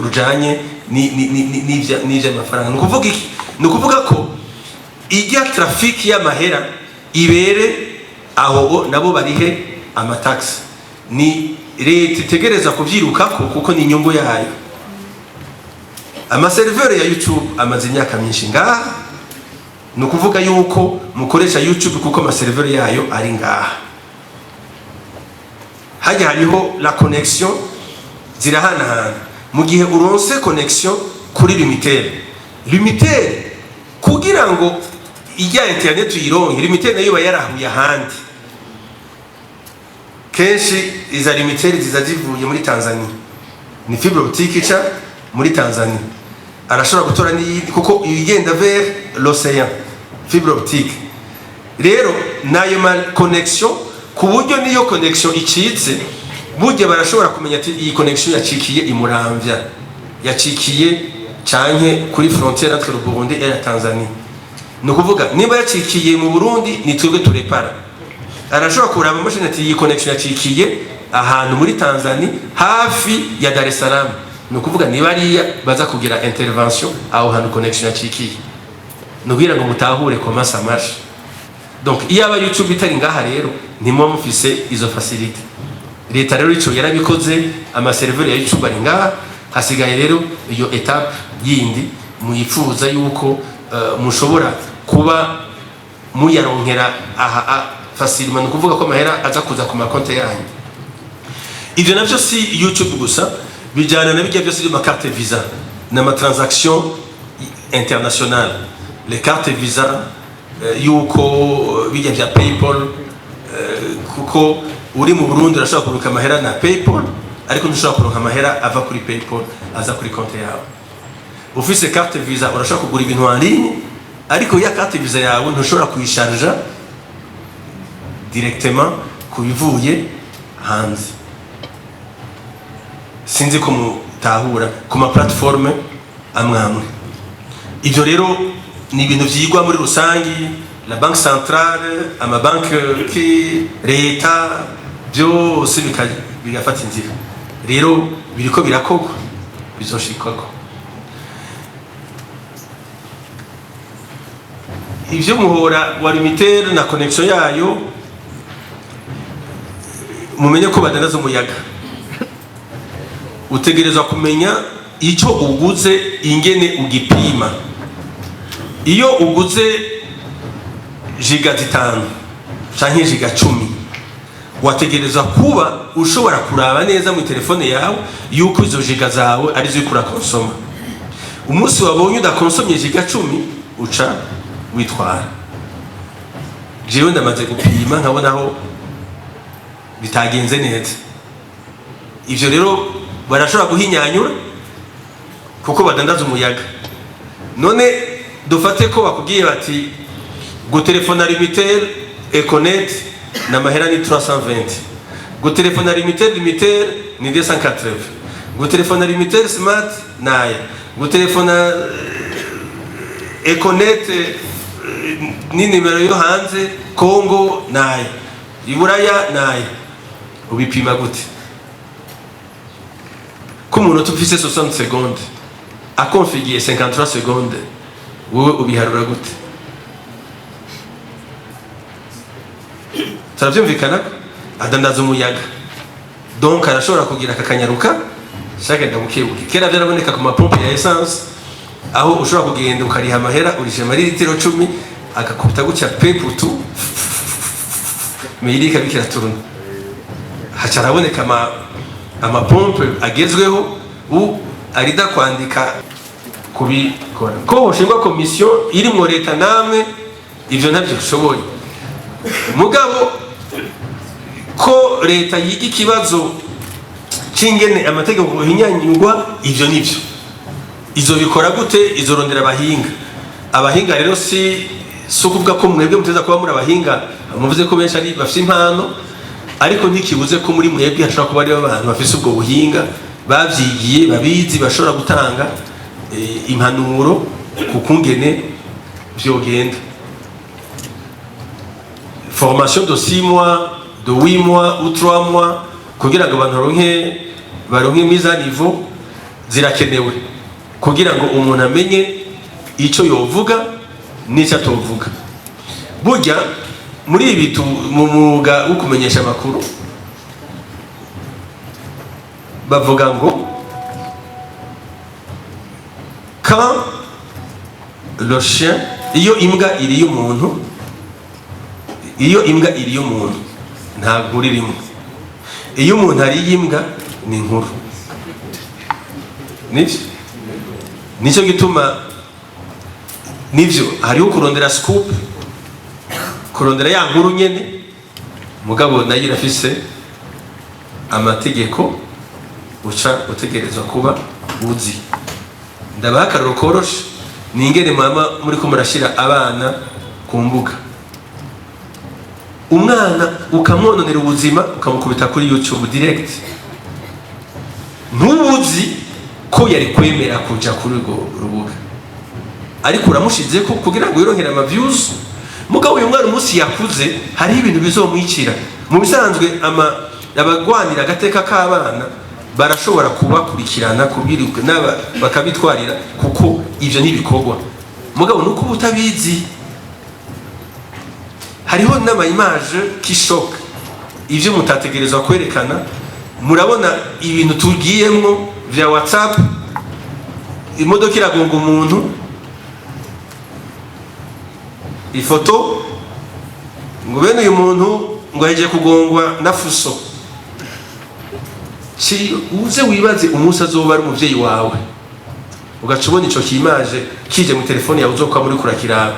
rujanye n'amafaranga. Nukuvuga iki? Nukuvuga ko ijya traffic y'amahera ibere aho nabo barihe amatax, ni leta itegereza kuvyirukako kuko ni inyungu yayo. Amaserveur ya YouTube amaze imyaka myinshi ngaha, nukuvuga yuko mukoresha YouTube kuko amaserveur yayo ari ngaha. Hajya hariho la connexion zirahanahana. Mu gihe uronse connexion kuri Limitel kugira ngo ijya internet uyironke, Limitel nayo yarahuye ahandi. Kenshi iza Limitel ziza zivuye muri Tanzania, ni fibre optique ica muri Tanzania, arashobora gutora n'iyindi kuko igenda vers l'océan, fibre optique. Rero nayo mal connexion ku buryo niyo connexion icitse, burya barashobora kumenya ati iyi connexion yacikiye imuramvya, yacikiye canke kuri frontière entre le Burundi et la Tanzanie. Nukuvuga niba yacikiye mu Burundi ni twebwe turepara. Arashobora kuraba mashine ati iyi connection yacikiye ahantu muri Tanzania hafi ya Dar es Salaam. Nukuvuga niba ariya baza kugira intervention aho hantu connection yacikiye. Nugira ngo mutahure comment ça marche. Donc iyo aba YouTube itari ngaha rero nimwe mufise izo facility. Leta rero ico yarabikoze, amaserveur ya YouTube ari ngaha, hasigaye rero iyo etape yindi muyifuza yuko mushobora kuba muyaronkera aha facilement, nukuvuga ko amahera aza kuza ku makonte yanyu. Ivyo navyo si YouTube gusa, bijana na bijya byose ma carte Visa na ma transaction internationale, les cartes Visa yuko bijya bya PayPal, kuko uri mu Burundi urashobora kuruka amahera na PayPal, ariko ntushobora kuruka amahera ava kuri PayPal aza kuri konte yawe. Ufise carte Visa urashobora kugura ibintu en ligne, ariko ya carte Visa yawe ntushobora kuyisharja directement kubivuye hanze. Sinzi ko mutahura ku ma platforme amwamwe. Ivyo rero ni ibintu vyigwa muri rusangi, la banque centrale, ama banque leta byose bigafata inzira. Rero biriko birakogwa, bizoshikako. Ivyo muhora wa Limitel na connection yayo, mumenye ko badanaza umuyaga. Utegerezwa kumenya ico uguze ingene ugipima. Iyo uguze giga 5 canke giga 10, wategerezwa kuba ushobora kuraba neza mu telefone yawe yuko izo giga zawe ari zo ikura konsoma. Umunsi wabonye udakonsomye giga 10 uca witwara. Jewe ndamaze gupima nkabonaho bitagenze neza. Ivyo rero barashobora guhinyanyura kuko badandaza umuyaga. None dufate ko bakubwiye bati gutelefona limitel Econet na mahera ni 320, gutelefona limitel ni 280, gutelefona limitel smart naya, gutelefona Econet ni nimero yo hanze Congo naya, Iburaya naya. Ubipima gute? Ko umuntu ufise 60 secondes akonfigiye 53 secondes, wowe ubiharura gute? Turavyumvikana adandaza umuyaga, donc arashobora kugira akakanyaruka shaka ndabukebuke. Kera byaraboneka ku mapompe ya essence aho ushobora kugenda ukariha amahera urishe litiro 10 akakubita gucya peputu meyirika bikira turuna. Hacaraboneka amapompe agezweho arida kwandika kubikora ko ushingwa komisiyo iri mu leta namwe ivyo ntabyo ushoboye. Mugabo ko leta yiga ikibazo cingene amategeko hinyanyurwa, ivyo nivyo izo bikora gute? Izorondera abahinga rero si ukuvuga ko mwebwe muteza kuba muri abahinga, muvuze ko benshi ari bafite impano, ariko ntikibuze ko muri mwebwe hashobora kuba ari abantu bafite ubwo buhinga bavyigiye babizi bashobora gutanga impanuro kukungene vyogenda. Formation de 6 mois, de 8 mois ou 3 mois kugira ngo abantu baronke mise à niveau zirakenewe kugira ngo umuntu amenye ico yovuga n'icyo atovuga. Burya muri ibi mu mwuga wo kumenyesha amakuru bavuga ngo quand le chien, iyo imbwa iriye umuntu nta nkuru irimo. Iyo umuntu ariye imbwa ni inkuru. Nicyo gituma nivyo hariho kurondera scoop, kurondera ya nkuru nyene, mugabo nayo irafise amategeko uca utegerezwa kuba uzi. Ndabaha akarorero koroshe ni ingene mama muri ko murashira abana ku mbuga, umwana ukamwononera ubuzima ukamukubita kuri YouTube direct, ntubuzi ko yari kwemera kuja kuri urwo rubuga, ariko uramushize ko kugira ngo yironkere ama views. Mugabo uyu mwana umunsi yakuze hari ibintu bizomwicira. Mu bisanzwe abagwanira agateka k'abana barashobora kubakurikirana kubwiruka bakabitwarira kuko ivyo ntibikorwa. Mugabo nuko ubutabizi hariho n'ama image kishoka ivyo mutategerezwa kwerekana. Murabona ibintu tugiyemwo vya WhatsApp, imodoka iragonga umuntu, ifoto ngo bene uyu muntu ngo yaje kugongwa na fuso. Uze wibaze umunsi azoba ari umuvyeyi wawe ugacubona ico kimaje kije mu telefone yawe uzokwa muri kurakiraba.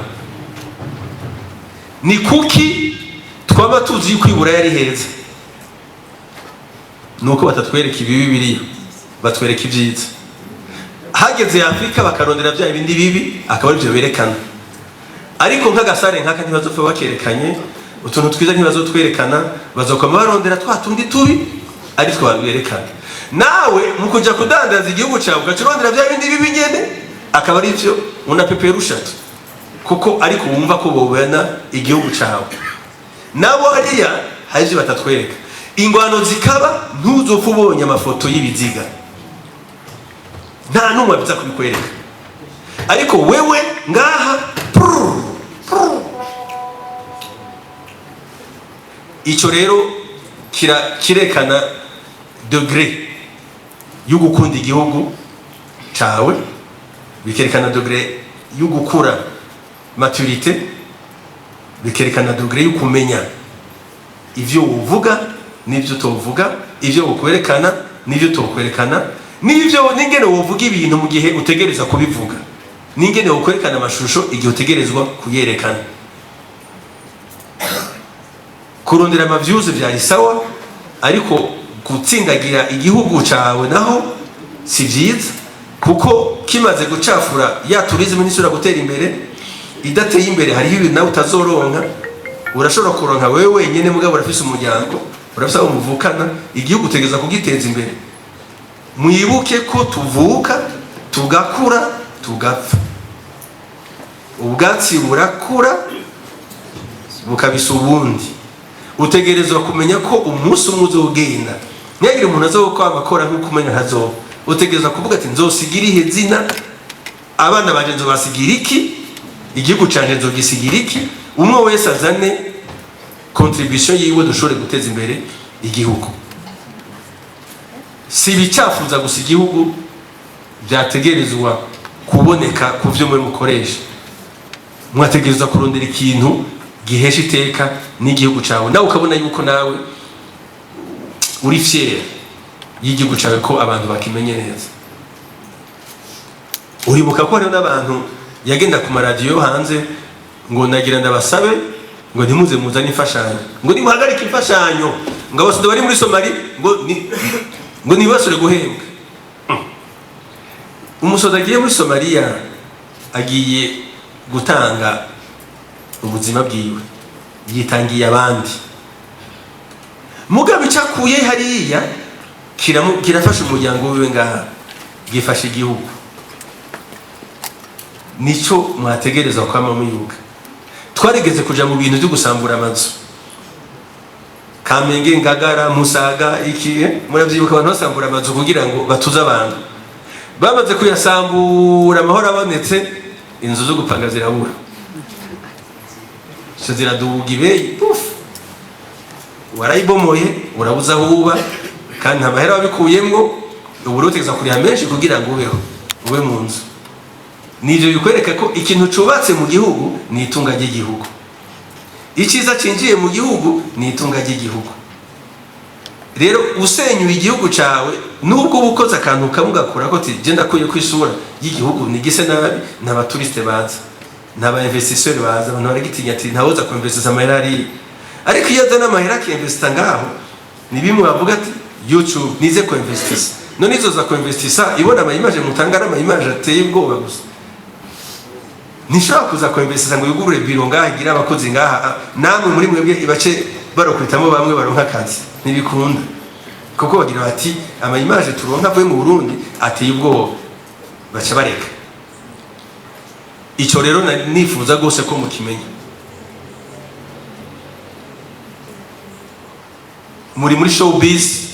Ni kuki twaba tuzi yuko ibura yari heza? Nuko batatwereka ibibi biriyo, batwereka ivyiza. Hageze Afrika bakarondera vya ibindi bibi akaba arivyo berekana. Ariko nk'agasare nk'aka ntibazopfa bakerekanye, utuntu twiza ntibazotwerekana, bazokoma barondera twa tundi tubi ari twa berekana. Nawe mu kuja kudandaza igihugu cyawe ugacurondera vya ibindi bibi nyene akaba arivyo unapeperusha kuko ariko wumva ko bobana igihugu cyawe. Nabo hariya haje batatwereka. Ingwano zikaba ntuzopfa ubonye amafoto y'ibiziga, nta numwe biza kubikwereka. Ariko wewe ngaha ico rero kirekana degré yo gukunda igihugu cawe, bikerekana degré yo gukura maturité, bikerekana degré yo kumenya ivyo uvuga n'ivyo utovuga, ivyo ukwerekana n'ivyo utokwerekana, n'ivyo n'ingene wovuga ibintu mu gihe utegereza kubivuga, n'ingene ukwerekana amashusho igihe utegerezwa kuyerekana. Kurondera ama views vyari sawa, ariko gutsindagira igihugu cawe naho si vyiza, kuko kimaze gucafura ya tourisme nisura gutera imbere, idateye imbere hariho ibintu nawe utazoronka. Urashobora kuronka wewe wenyene, mugabo urafise umuryango, urafise abo muvukana, igihugu utegeza kugiteza imbere. Mwibuke ko tuvuka tugakura tugapfa, ubwatsi burakura bukabisa ubundi. Utegerezwa kumenya ko umunsi umwe uzogenda, ntihagire umuntu azokora akora nk'uko umenya ntazoba. Utegerezwa kuvuga ati nzosigira ihe zina, abana banje nzobasigira iki, igihugu canje nzogisigira iki. Umwe wese azane contribution yiwe dushobore guteza imbere igihugu. Si bicafuza gusa igihugu, byategerezwa kuboneka ku byo muri mukoresha. Mwategerezwa kurondera ikintu gihesha iteka n'igihugu cyawe, nawe ukabona yuko nawe uri fier y'igihugu cyawe, ko abantu bakimenye neza. Uribuka ko hariho n'abantu yagenda ku maradiyo hanze ngo nagira ndabasabe ngo ntimuze muzane imfashanyo, ngo nimuhagarike imfashanyo, ngo abasore bari muri Somali ngo nibasure guhembwa. Umusozi agiye muri Somalia agiye gutanga ubuzima bwiwe, yitangiye abandi, mugabe cyakuye hariya kirafasha umuryango wiwe, ngaha gifasha igihugu. Nico mwategereza kwama mwibuka. Twarigeze kuja mu bintu byo gusambura amazu, Kamenge, Ngagara, Musaga, iki muravyibuka, abantu basambura amazu kugira ngo batuze abantu. Bamaze kuyasambura, amahoro abonetse, inzu zo gupanga zirabura, ziraduga ibeyi, warayibomoye, urabuza aho uba, kandi nta mahera wabikuyemwo, ubu utegeza kuriha menshi kugira ngo ube mu nzu. Nivyo bikwereka ko ikintu cubatse mu gihugu ni itunga ry'igihugu, iciza cinjiye mu gihugu ni itunga ry'igihugu. Rero usenyura igihugu cawe, nubwo ubukoze akantu kamugakura ko ati je ndakuye kwishura y'igihugu ni gise nabi, n'abaturiste baza, n'aba investisseur baza, abantu baragitinya ati ntawoza ku investissa amahera ari. Ariko iyo azana amahera akiinvesta ngaho, ni bimwe bavuga ati YouTube nize ku investissa, none izoza ku investissa ibona ama image mutanga ama image ateye ubwoba gusa. Nishobora kuza ku investissa ngo yugurure biro ngaha, igira abakozi ngaha, namwe muri mwebwe ibace barokwitamo bamwe baronka akazi, ntibikunda, kuko bagira bati ama image turonka avuye mu Burundi ateye ubwoba, baca bareka. Ico rero nifuza gose ko mukimenya. Muri showbiz,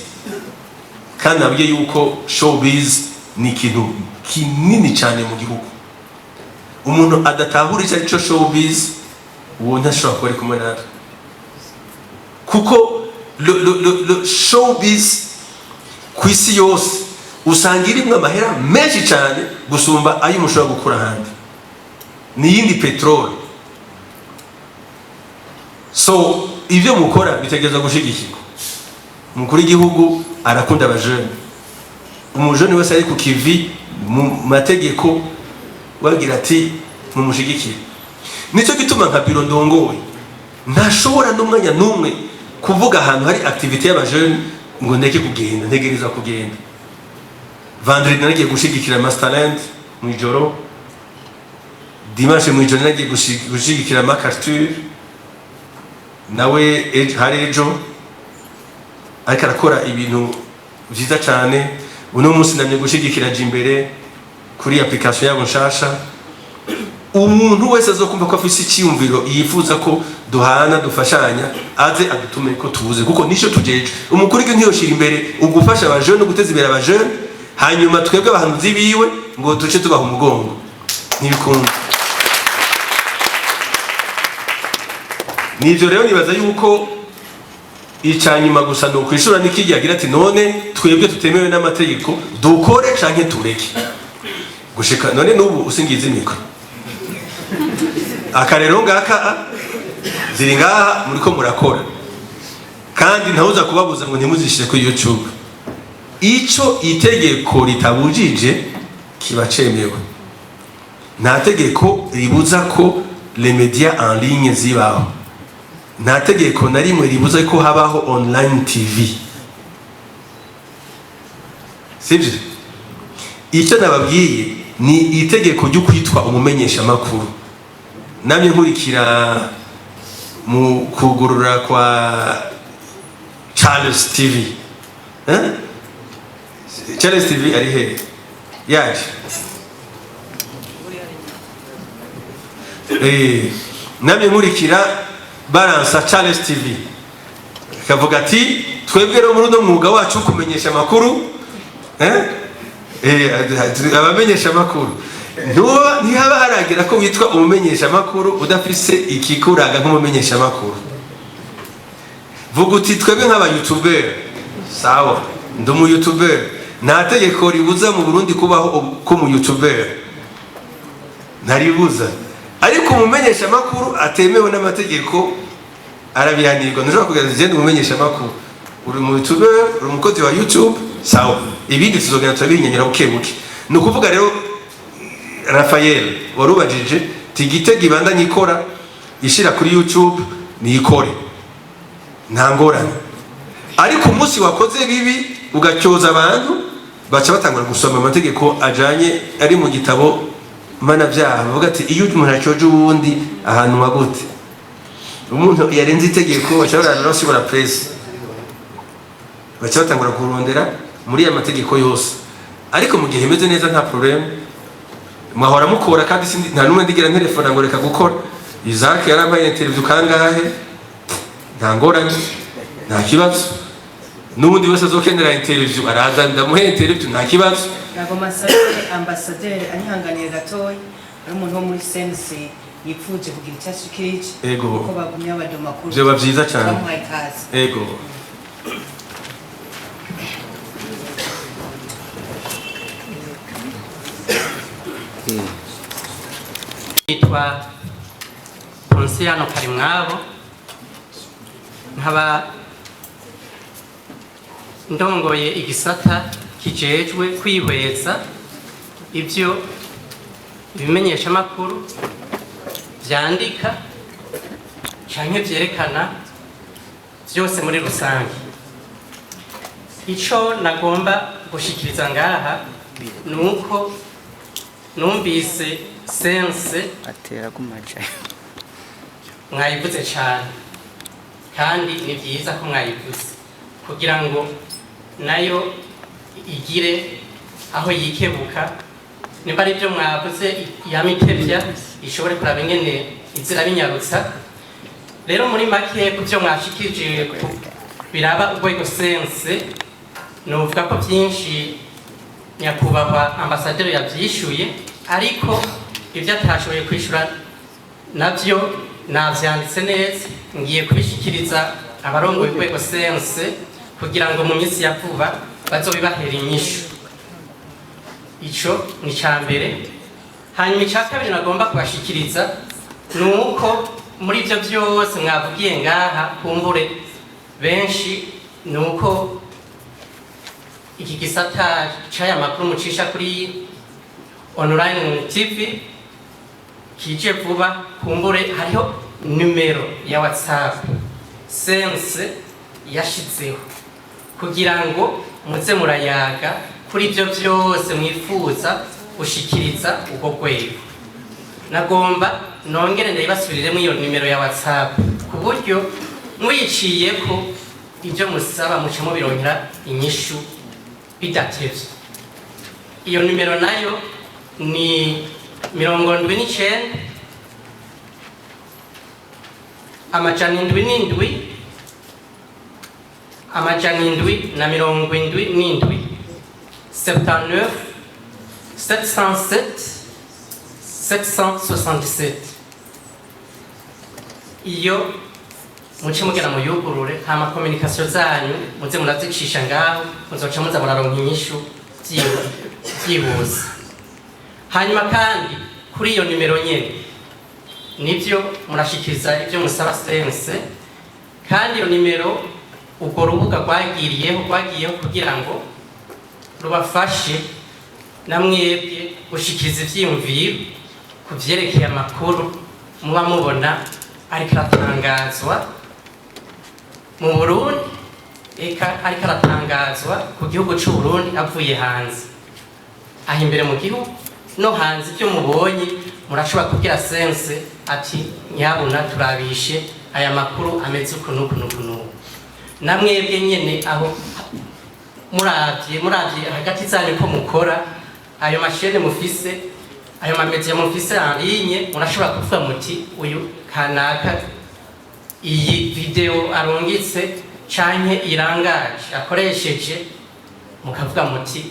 kandi nabwiye yuko showbiz ni ikintu kinini cyane mu gihugu. Umuntu adatahura icyo aricyo showbiz, uwo ntashobora kuba ari kumwe natwe, kuko le showbiz ku isi yose usanga irimwo amahera menshi cyane gusumba ayo mushobora gukura ahandi, ni yindi petrol. So ibyo mukora bitegereza gushigikirwa. Umukuru w'igihugu arakunda abajene, umujene wese ari ku kivi mu mategeko wagira ati mumushigikire. Nico gituma nka biro ndongoye ntashobora n'umwanya n'umwe kuvuga ahantu hari activité y'abajene ngo ndeke kugenda, ntegereza kugenda. Vendredi nagiye gushigikira Masterland mu ijoro, dimanche mu ijoro nagiye gushigikira MacArthur, nawe hari ejo ariko arakora ibintu byiza cyane. Uno munsi namye gushigikira Jimbere kuri application yabo nshasha. Umuntu wese azokumva ko afise icyumviro yifuza ko duhana dufashanya, aze adutume ko tubuze, kuko nisho tujeje. Umukuru w'igihugu ntiyoshira imbere ugufasha abajene no guteza imbere abajene, hanyuma twebwe abahanuzi biwe ngo duce tubaha umugongo, ntibikunda. Nivyo rero nibaza yuko icanyuma gusa no kwishura nikijya agira ati none twebwe tutemewe n'amategeko dukore canke tureke gushika none nubu usingiza imiko akarero ngaka ziri ngaha muriko murakora, kandi ntawuza kubabuza ngo ntimuzishire kuri YouTube. Ico itegeko ritabujije kiba cemewe, nta tegeko ribuza ko les médias en ligne zibaho, nta tegeko na rimwe ribuza ko habaho online TV. sibyo? Icyo nababwiye ni itegeko ryo kwitwa umumenyesha makuru. Namye nkurikira mu kugurura kwa Charles TV. Charles TV ari he? Yaje. Namye nkurikira baransa Charles TV. Kavuga ati twebwe rero muri uno mwuga wacu kumenyesha makuru, abamenyesha makuru ntihaba haragira ko witwa umumenyesha makuru udafise ikikuranga nk'umumenyesha makuru. Vuga uti twebwe nk'aba YouTuber, sawa, ndi umu YouTuber, nta tegeko ribuza mu Burundi kubaho ko mu YouTuber, ntaribuza, ariko umumenyesha makuru atemewe n'amategeko arabihanirwa. Ntushobora kugira ati umumenyesha makuru, uri mu YouTuber, uri umukozi wa YouTube, sawa, ibindi tuzogera turabinyanyira buke buke. Ni ukuvuga rero Raphael warubajije tigitega ibanda nyikora ishira kuri YouTube niyikore, nta ngorane, ariko umunsi wakoze bibi ugacyoza abantu baca batangura gusoma amategeko ajanye ari mu gitabo mpanabyaha. Bavuga ati iyo umuntu acyoje uwundi ahantu magute, umuntu yarenze itegeko bashobora no press, baca batangura kurondera muri ya mategeko yose. Ariko mu gihe imeze neza nta problem, mwahora mukora kandi nta numwe ndigira telefone ngo reka gukora. Isaac yarabaye interview kangahe, nta ngorane, nta kibazo. N'ubundi wese azokenera interview araza ndamuhe interview, nta kibazo. Nagoma ambassadeur anihanganiye gatoyi, ari umuntu wo muri sense yipfuje kugira icyashikirije. Ego. Ko bagumye abadoma kuri. Byo bavyiza cyane. Ego. Nitwa Ponsiano Karimwabo, nkaba ndongoye igisata kijejwe kwihweza ibyo ibimenyesha makuru vyandika canke vyerekana vyose muri rusange. Ico nagomba gushikiriza ngaha nuko numvise sense atera kumaja mwayivuze cyane, kandi ni byiza ko mwayivuze kugira ngo nayo igire aho yikebuka. Nimba ari byo mwavuze yamitevya ishobore kuraba ingene izira binyarutsa. Rero muri make ku byo mwashikije biraba urwego sense, nuvuga ko byinshi nyakubahwa ambasaderi yavyishuye, ariko ibyo atashoboye kwishura nabyo navyanditse neza, ngiye kubishikiriza abarongoye urwego sense kugira ngo mu minsi ya vuba bazobibahera inyishu. Ico ni cyambere. Hanyuma icya kabiri nagomba kubashikiriza nuko muri ibyo byose mwavugiye ngaha kumbure benshi, nuko iki gisata c'aya makuru mucisha kuri online TV kije vuba, kumbure hariho numero ya WhatsApp sense yashizeho kugira ngo muze murayaga kuri ibyo byose mwifuza gushikiriza ubwo rwego. Nagomba nongere ndabasubiriremo iyo numero ya WhatsApp ku buryo mwiciye ko ibyo musaba muce mubironkera inyishu bidatevye. Iyo numero nayo ni 79 amajana 77 amajana 777 79 707 777. Iyo muce mugera mu yugurure hama communication zanyu muze murazicisha ngaho, muzoca muza muraronka inyishu byihuse. Hanyuma kandi kuri iyo numero nyene nibyo murashikiriza ibyo musaba sense, kandi iyo numero ubwo rubuga rwagiyeho kugira ngo rubafashe namwebwe gushikiriza ivyiyumviro ku vyerekeye amakuru muba mubona ariko aratangazwa mu Burundi eka ariko aratangazwa ku gihugu cy'u Burundi avuye hanze. Aho imbere mu gihugu no hanze ibyo mubonye murashobora kubwira sense ati nyabuna turabishe aya makuru ameze ukuntu. Namwebwe nyene aho muravye hagati zanyu ko mukora ayo mashene mufise ayo mamedia mufise en ligne, murashobora kuvuga muti uyu kanaka iyi video arungitse canke irangaje akoresheje, mukavuga muti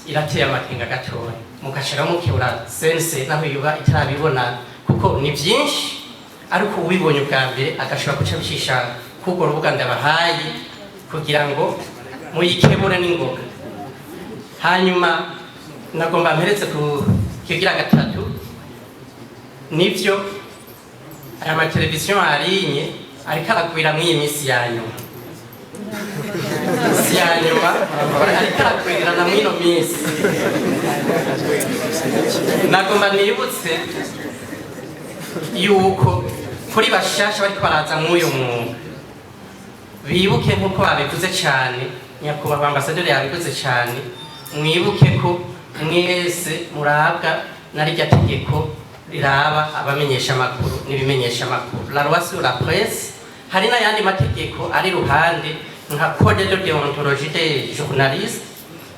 irateye amakenga gatoya, mugashira mukebura sense naho yuba itarabibona kuko ni byinshi, ariko ubibonye ubwa mbere agashobora guca bishisha kuko rubuga ndabahaye kugira ngo muyikebure n'ingoga. Hanyuma nagomba mperetse ku kigira gatatu, nivyo aya mateleviziyo arinye ariko aragwira mw'iyi minsi ya nyuma. Ariko aragwira na mw'ino minsi. Nagomba nibutse yuko kuri bashasha bariko baraza mw'uyu mwuga bibuke nkuko babivuze cyane, nyakubahwa ambasaderi yabivuze cyane, mwibuke ko mwese murabwa na rya tegeko riraba abamenyesha amakuru n'ibimenyesha amakuru, la loi sur la presse. Hari n'ayandi mategeko ari ruhande nka code de déontologie des journalistes,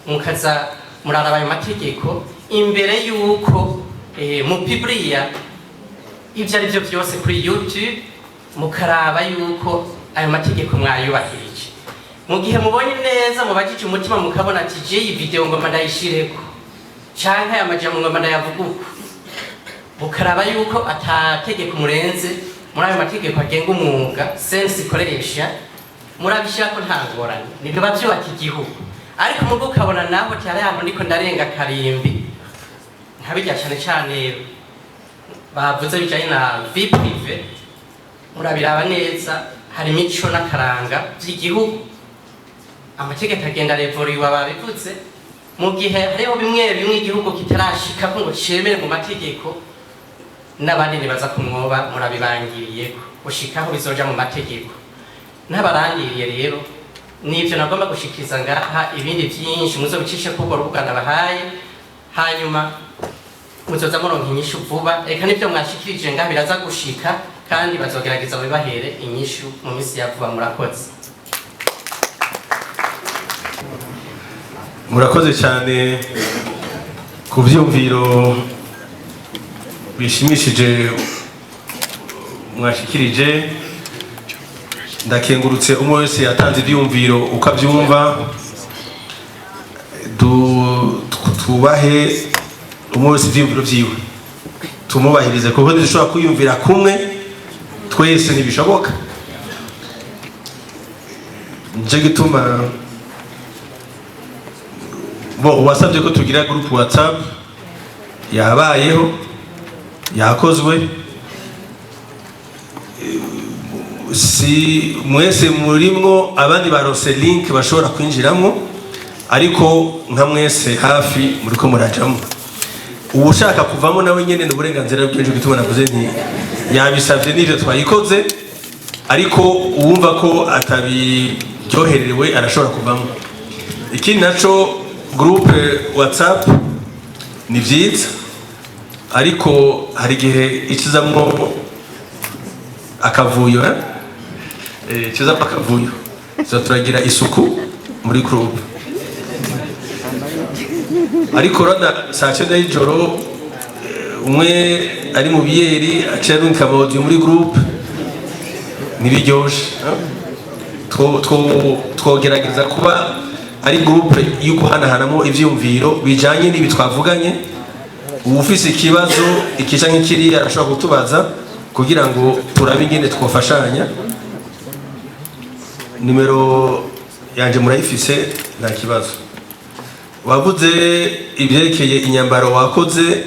mukaza muraraba ayo mategeko imbere yuko mupibriya ibyo ari byo byose kuri YouTube, mukaraba yuko ayo mategeko mwayubahirije. Mu gihe mubonye neza mubajije umutima mukabona ati je iyi video ngoma ndayishireko canke aya majambo ngoma ndayavuga uko, mukaraba yuko atategeko murenze muri ayo mategeko agenga umwuga sense ikoresha, murabishira ko nta ngorane nibyo bavyubaka igihugu. Ariko mugo ukabona naho cyari hano ndiko ndarenga karimbi nkabijya cyane bavuze bijanye na vie prive, murabiraba neza hari mico n'akaranga by'igihugu, amategeko agenda revoriwa babivuze, mu gihe hariho bimwe igihugu kitarashika ko ngo cemere mu mategeko, n'abandi nibaza kumwoba murabibangiriye gushikaho bizoja mu mategeko. N'abarangiriye rero nivyo nagomba gushikiriza ngaha, ibindi byinshi muzobicishe kuko rubuga ndabahaye, hanyuma muzoza muronka inyishu vuba. Eka nivyo mwashikirije ngaha biraza gushika kandi bazogerageza bibahere inyishu mu minsi ya vuba. Murakoze cyane ku byumviro bishimishije mwashikirije. Ndakengurutse umwe wese yatanze ibyumviro ukabyumva, tubahe umwe wese ibyumviro byiwe tumubahirize, kuko dushobora kuyumvira kumwe twese ntibishoboka. nje gituma wasabye ko tugira group WhatsApp yabayeho yakozwe. Si mwese murimwo abandi barose link bashobora kwinjiramo, ariko nka mwese hafi muriko murajamo. Ubushaka kuvamo nawe nyene n'uburenganzira bw'ejo gituma navuze nti yabisavye n'ivyo twayikoze, ariko uwumva ko atabiryoherewe arashobora kuvamo. Ikindi naco groupe WhatsApp ni vyiza, ariko hari gihe ikizamwo akavuyo kiza pakavuyo, turagira isuku muri group. Ariko rada saa 9 y'ijoro umwe ari mu biyeri aciye n'ikabodi muri group nibiryoshe. Twogerageza kuba ari group yo guhanahanamo ivyumviro bijanye n'ibi twavuganye. Ufise ikibazo ikisha nk'ikiri arashobora kutubaza kugira ngo turabe ingene twofashanya. Numero yanje murayifise nta kibazo. Wavuze ibyerekeye inyambaro wakoze,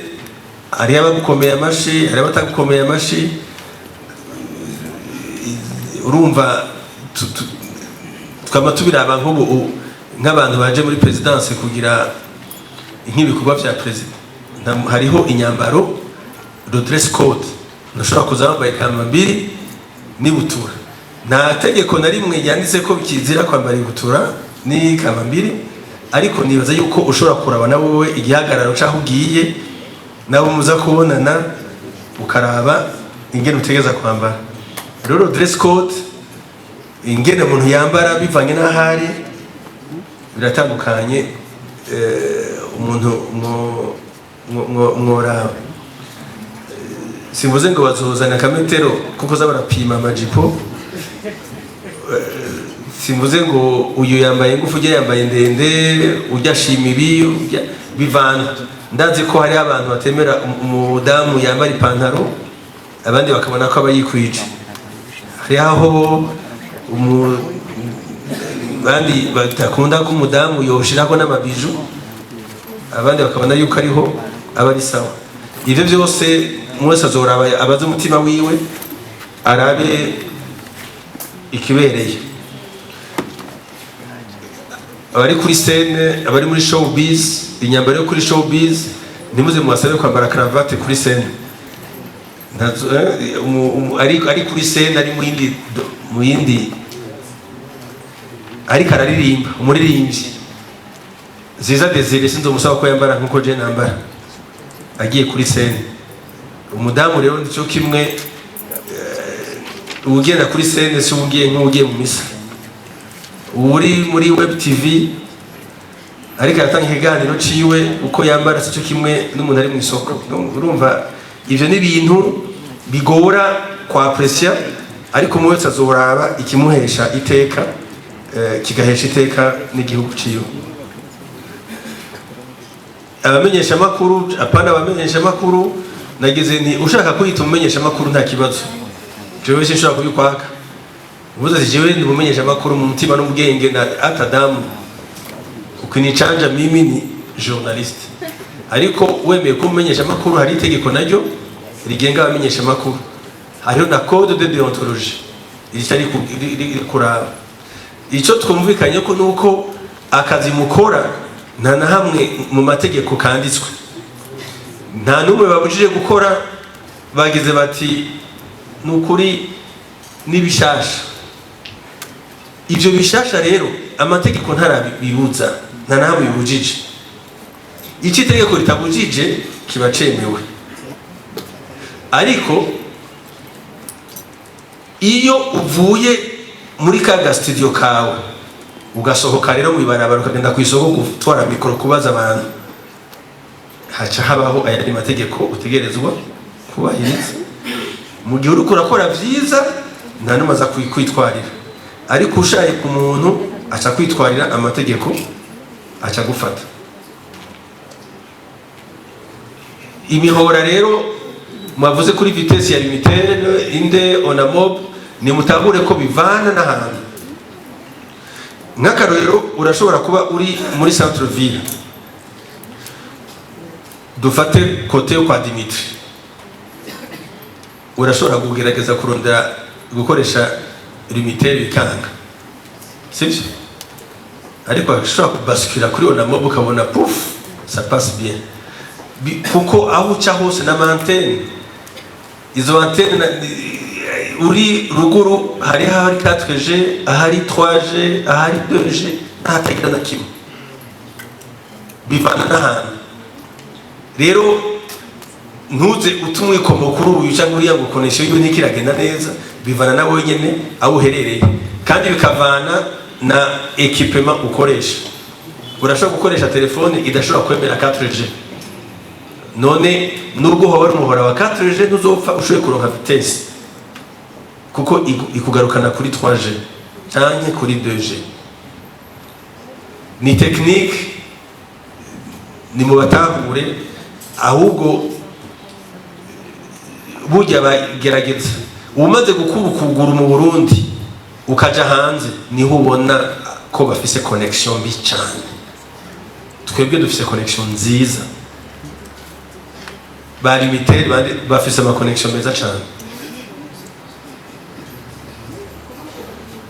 ari abagukomeye amashi, ari abatagukomeye amashi. Urumva twama tubiraba nk'ubu nk'abantu baje muri presidence kugira nk'ibikorwa vya president, hariho inyambaro the dress code. Nashobora kuza wambaye kambambiri n'ibutura, nta tegeko na rimwe ryanditse ko kizira kwambara ibutura ni kamambiri, ariko nibaza yuko ushobora kuraba na wowe igihagararo cyaho ugiye nabo muza kubonana ukaraba ingene utegeza kwambara. Rero dress code ingene umuntu yambara bivanye n'ahari biratandukanye. Umuntu mwora simvuze ngo bazozana akametero kuko za barapima amajipo, simvuze ngo uyu yambaye ngufu ujya yambaye ndende ujya shima ibi bivana. Ndazi ko hari abantu batemera umudamu yambara ipantaro abandi bakabona ko aba yikwije, hari aho abandi batakunda ko umudamu yoshirako n'amabiju abandi bakabona yuko ariho aba ari sawa. Ivyo byose mwese azoraba abaze umutima wiwe arabe ikibereye. Abari kuri scene, abari muri showbiz, inyambaro yo kuri showbiz nimuze mubasabe kwambara cravate kuri scene. Ari kuri scene ari mu yindi ariko araririmba umuririmbyi Ziza Desire sinzo musaba ko yambara nkuko je nambara agiye kuri scene. Umudamu rero nicyo kimwe, ugenda kuri scene si ugiye nk'ugiye mu misa. Uri muri web TV ariko atanga ikiganiro ciwe uko yambara si cyo kimwe n'umuntu ari mu isoko. Urumva ivyo ni ibintu bigora kwa pressure, ariko mu wese azoraba ikimuhesha iteka kigahesha iteka n'igihugu ciwe. Abamenyesha makuru apana abamenyesha makuru nagize ni ushaka kwita umumenyesha makuru nta kibazo, jewe sinshobora kubikwaka. Ubuze jewe ndi umumenyesha makuru mu mutima n'ubwenge na atadamu ukinichanja mimi ni journalist, ariko wemeye ko umumenyesha makuru hari itegeko naryo rigenga abamenyesha makuru, hariho na code de déontologie iri kuraba. Icyo twumvikanye ko nuko akazi mukora nta na hamwe mu mategeko kanditswe, nta n'umwe babujije gukora. Bagize bati nukuri n'ibishasha, ibyo bishasha rero amategeko ntarabibuza, nta na hamwe bibujije. Iki tegeko ritabujije kiba cemewe, ariko iyo uvuye muri kaga studio kawe ugasohoka rero mu ibarabara ukagenda ku isoko gutwara mikoro kubaza abantu, haca habaho ayandi mategeko utegerezwa kubahiriza. Mu gihe uriko urakora vyiza nta n'umwe aza kwitwarira, ariko ushaye ku muntu aca kwitwarira amategeko aca gufata. Imihora rero mwavuze kuri vitesse ya limitaire inde onamob ni mutabure ko bivana n'ahantu. Nk'akarorero urashobora kuba uri muri centre ville, dufate kote yo kwa Dimitri, urashobora kugerageza kurondera gukoresha limitaire bikanga, sibyo? Ariko urashobora kubasukira kuri onamob ukabona pouf ça passe bien, kuko aho uca hose n'amantene, izo antene uri ruguru hari 4G, ahari 3G, ahari 2G, ntategeka na kimwe, bivana n'ahantu. Rero ntuze utumwe komokuru uyu cyangwa uriya ngo connection yo ntikiragenda neza, bivana na wowe nyene aho uherereye, kandi bikavana na equipement ukoresha. Urashobora gukoresha telefone idashobora kwemera 4G, none nubwo hoba ari umuhora wa 4G ntuzopfa ushoboye kuronka vitesse, kuko ikugarukana kuri 3G cyangwa kuri 2G. Ni technique, ni mu batahure, ahubwo burya bagerageza. Umaze gukubukugura mu Burundi ukaja hanze niho ubona ko bafise connection mbi cyane. Twebwe dufise connection nziza, ba limitaire bafise ama connection meza cyane.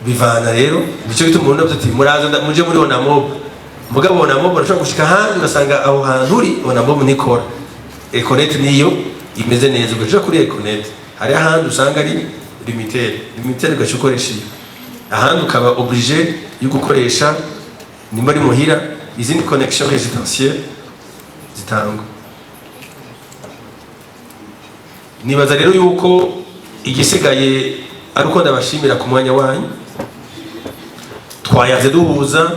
Bivana rero bico bituma umuntu ati muraza muje muri onamob, mugabo onamob urashobora gushika hanze ugasanga aho hantu uri onamob nikora. Econet niyo imeze neza, ugaca kuri Econet. Hari ahandi usanga ari limitere ugaca ukoresha iyo ahandi ukaba oblige yo gukoresha nimba ari muhira izindi connection résidentielle zitangwa. Nibaza rero yuko igisigaye ari uko ndabashimira ku mwanya wanyu, twayaze duhuza,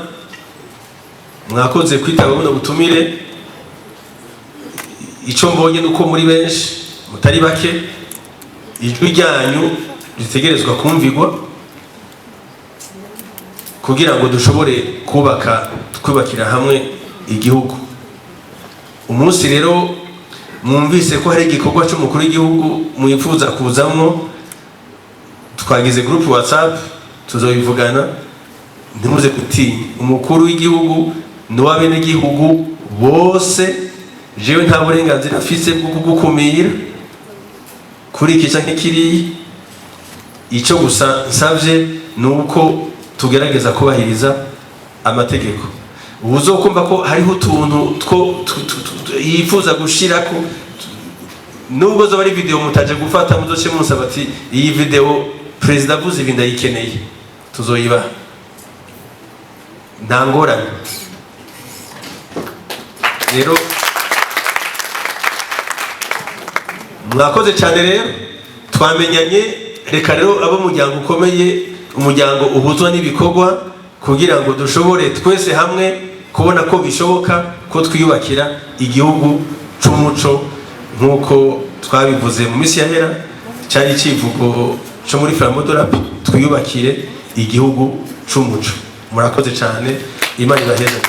mwakoze kwitaba buno butumire. Icyo mbonye nuko muri benshi mutari bake ijwi ryanyu ritegerezwa kumvigwa kugira ngo dushobore twubakira hamwe igihugu. Umunsi rero mwumvise ko hari igikorwa cy'umukuru w'igihugu mwifuza kuzamwo, twagize groupe WhatsApp tuzobivugana, ntimuze gutinya. Umukuru w'igihugu n'uwabene igihugu bose, jewe nta burenganzira afise bwo kugukumira kuri iki canke kiriya. Icyo gusa nsavye nuko tugerageza kubahiriza amategeko. Ubuzokumva ko hariho utuntu yifuza gushirako, nubwo zo bari video mutaje gufata, muzoce munsaba ati iyi video president avuze ibi ndayikeneye, tuzoyibaha nta ngorane. Rero mwakoze cyane, rero twamenyanye. Reka rero abo umuryango ukomeye, umuryango uhuzwa n'ibikorwa, kugira ngo dushobore twese hamwe kubona ko bishoboka ko twiyubakira igihugu c'umuco nk'uko twabivuze mu minsi yahera. Cyari icivugo cyo muri Flamboyant, twiyubakire igihugu c'umuco. Murakoze cyane, Imana ibaheze.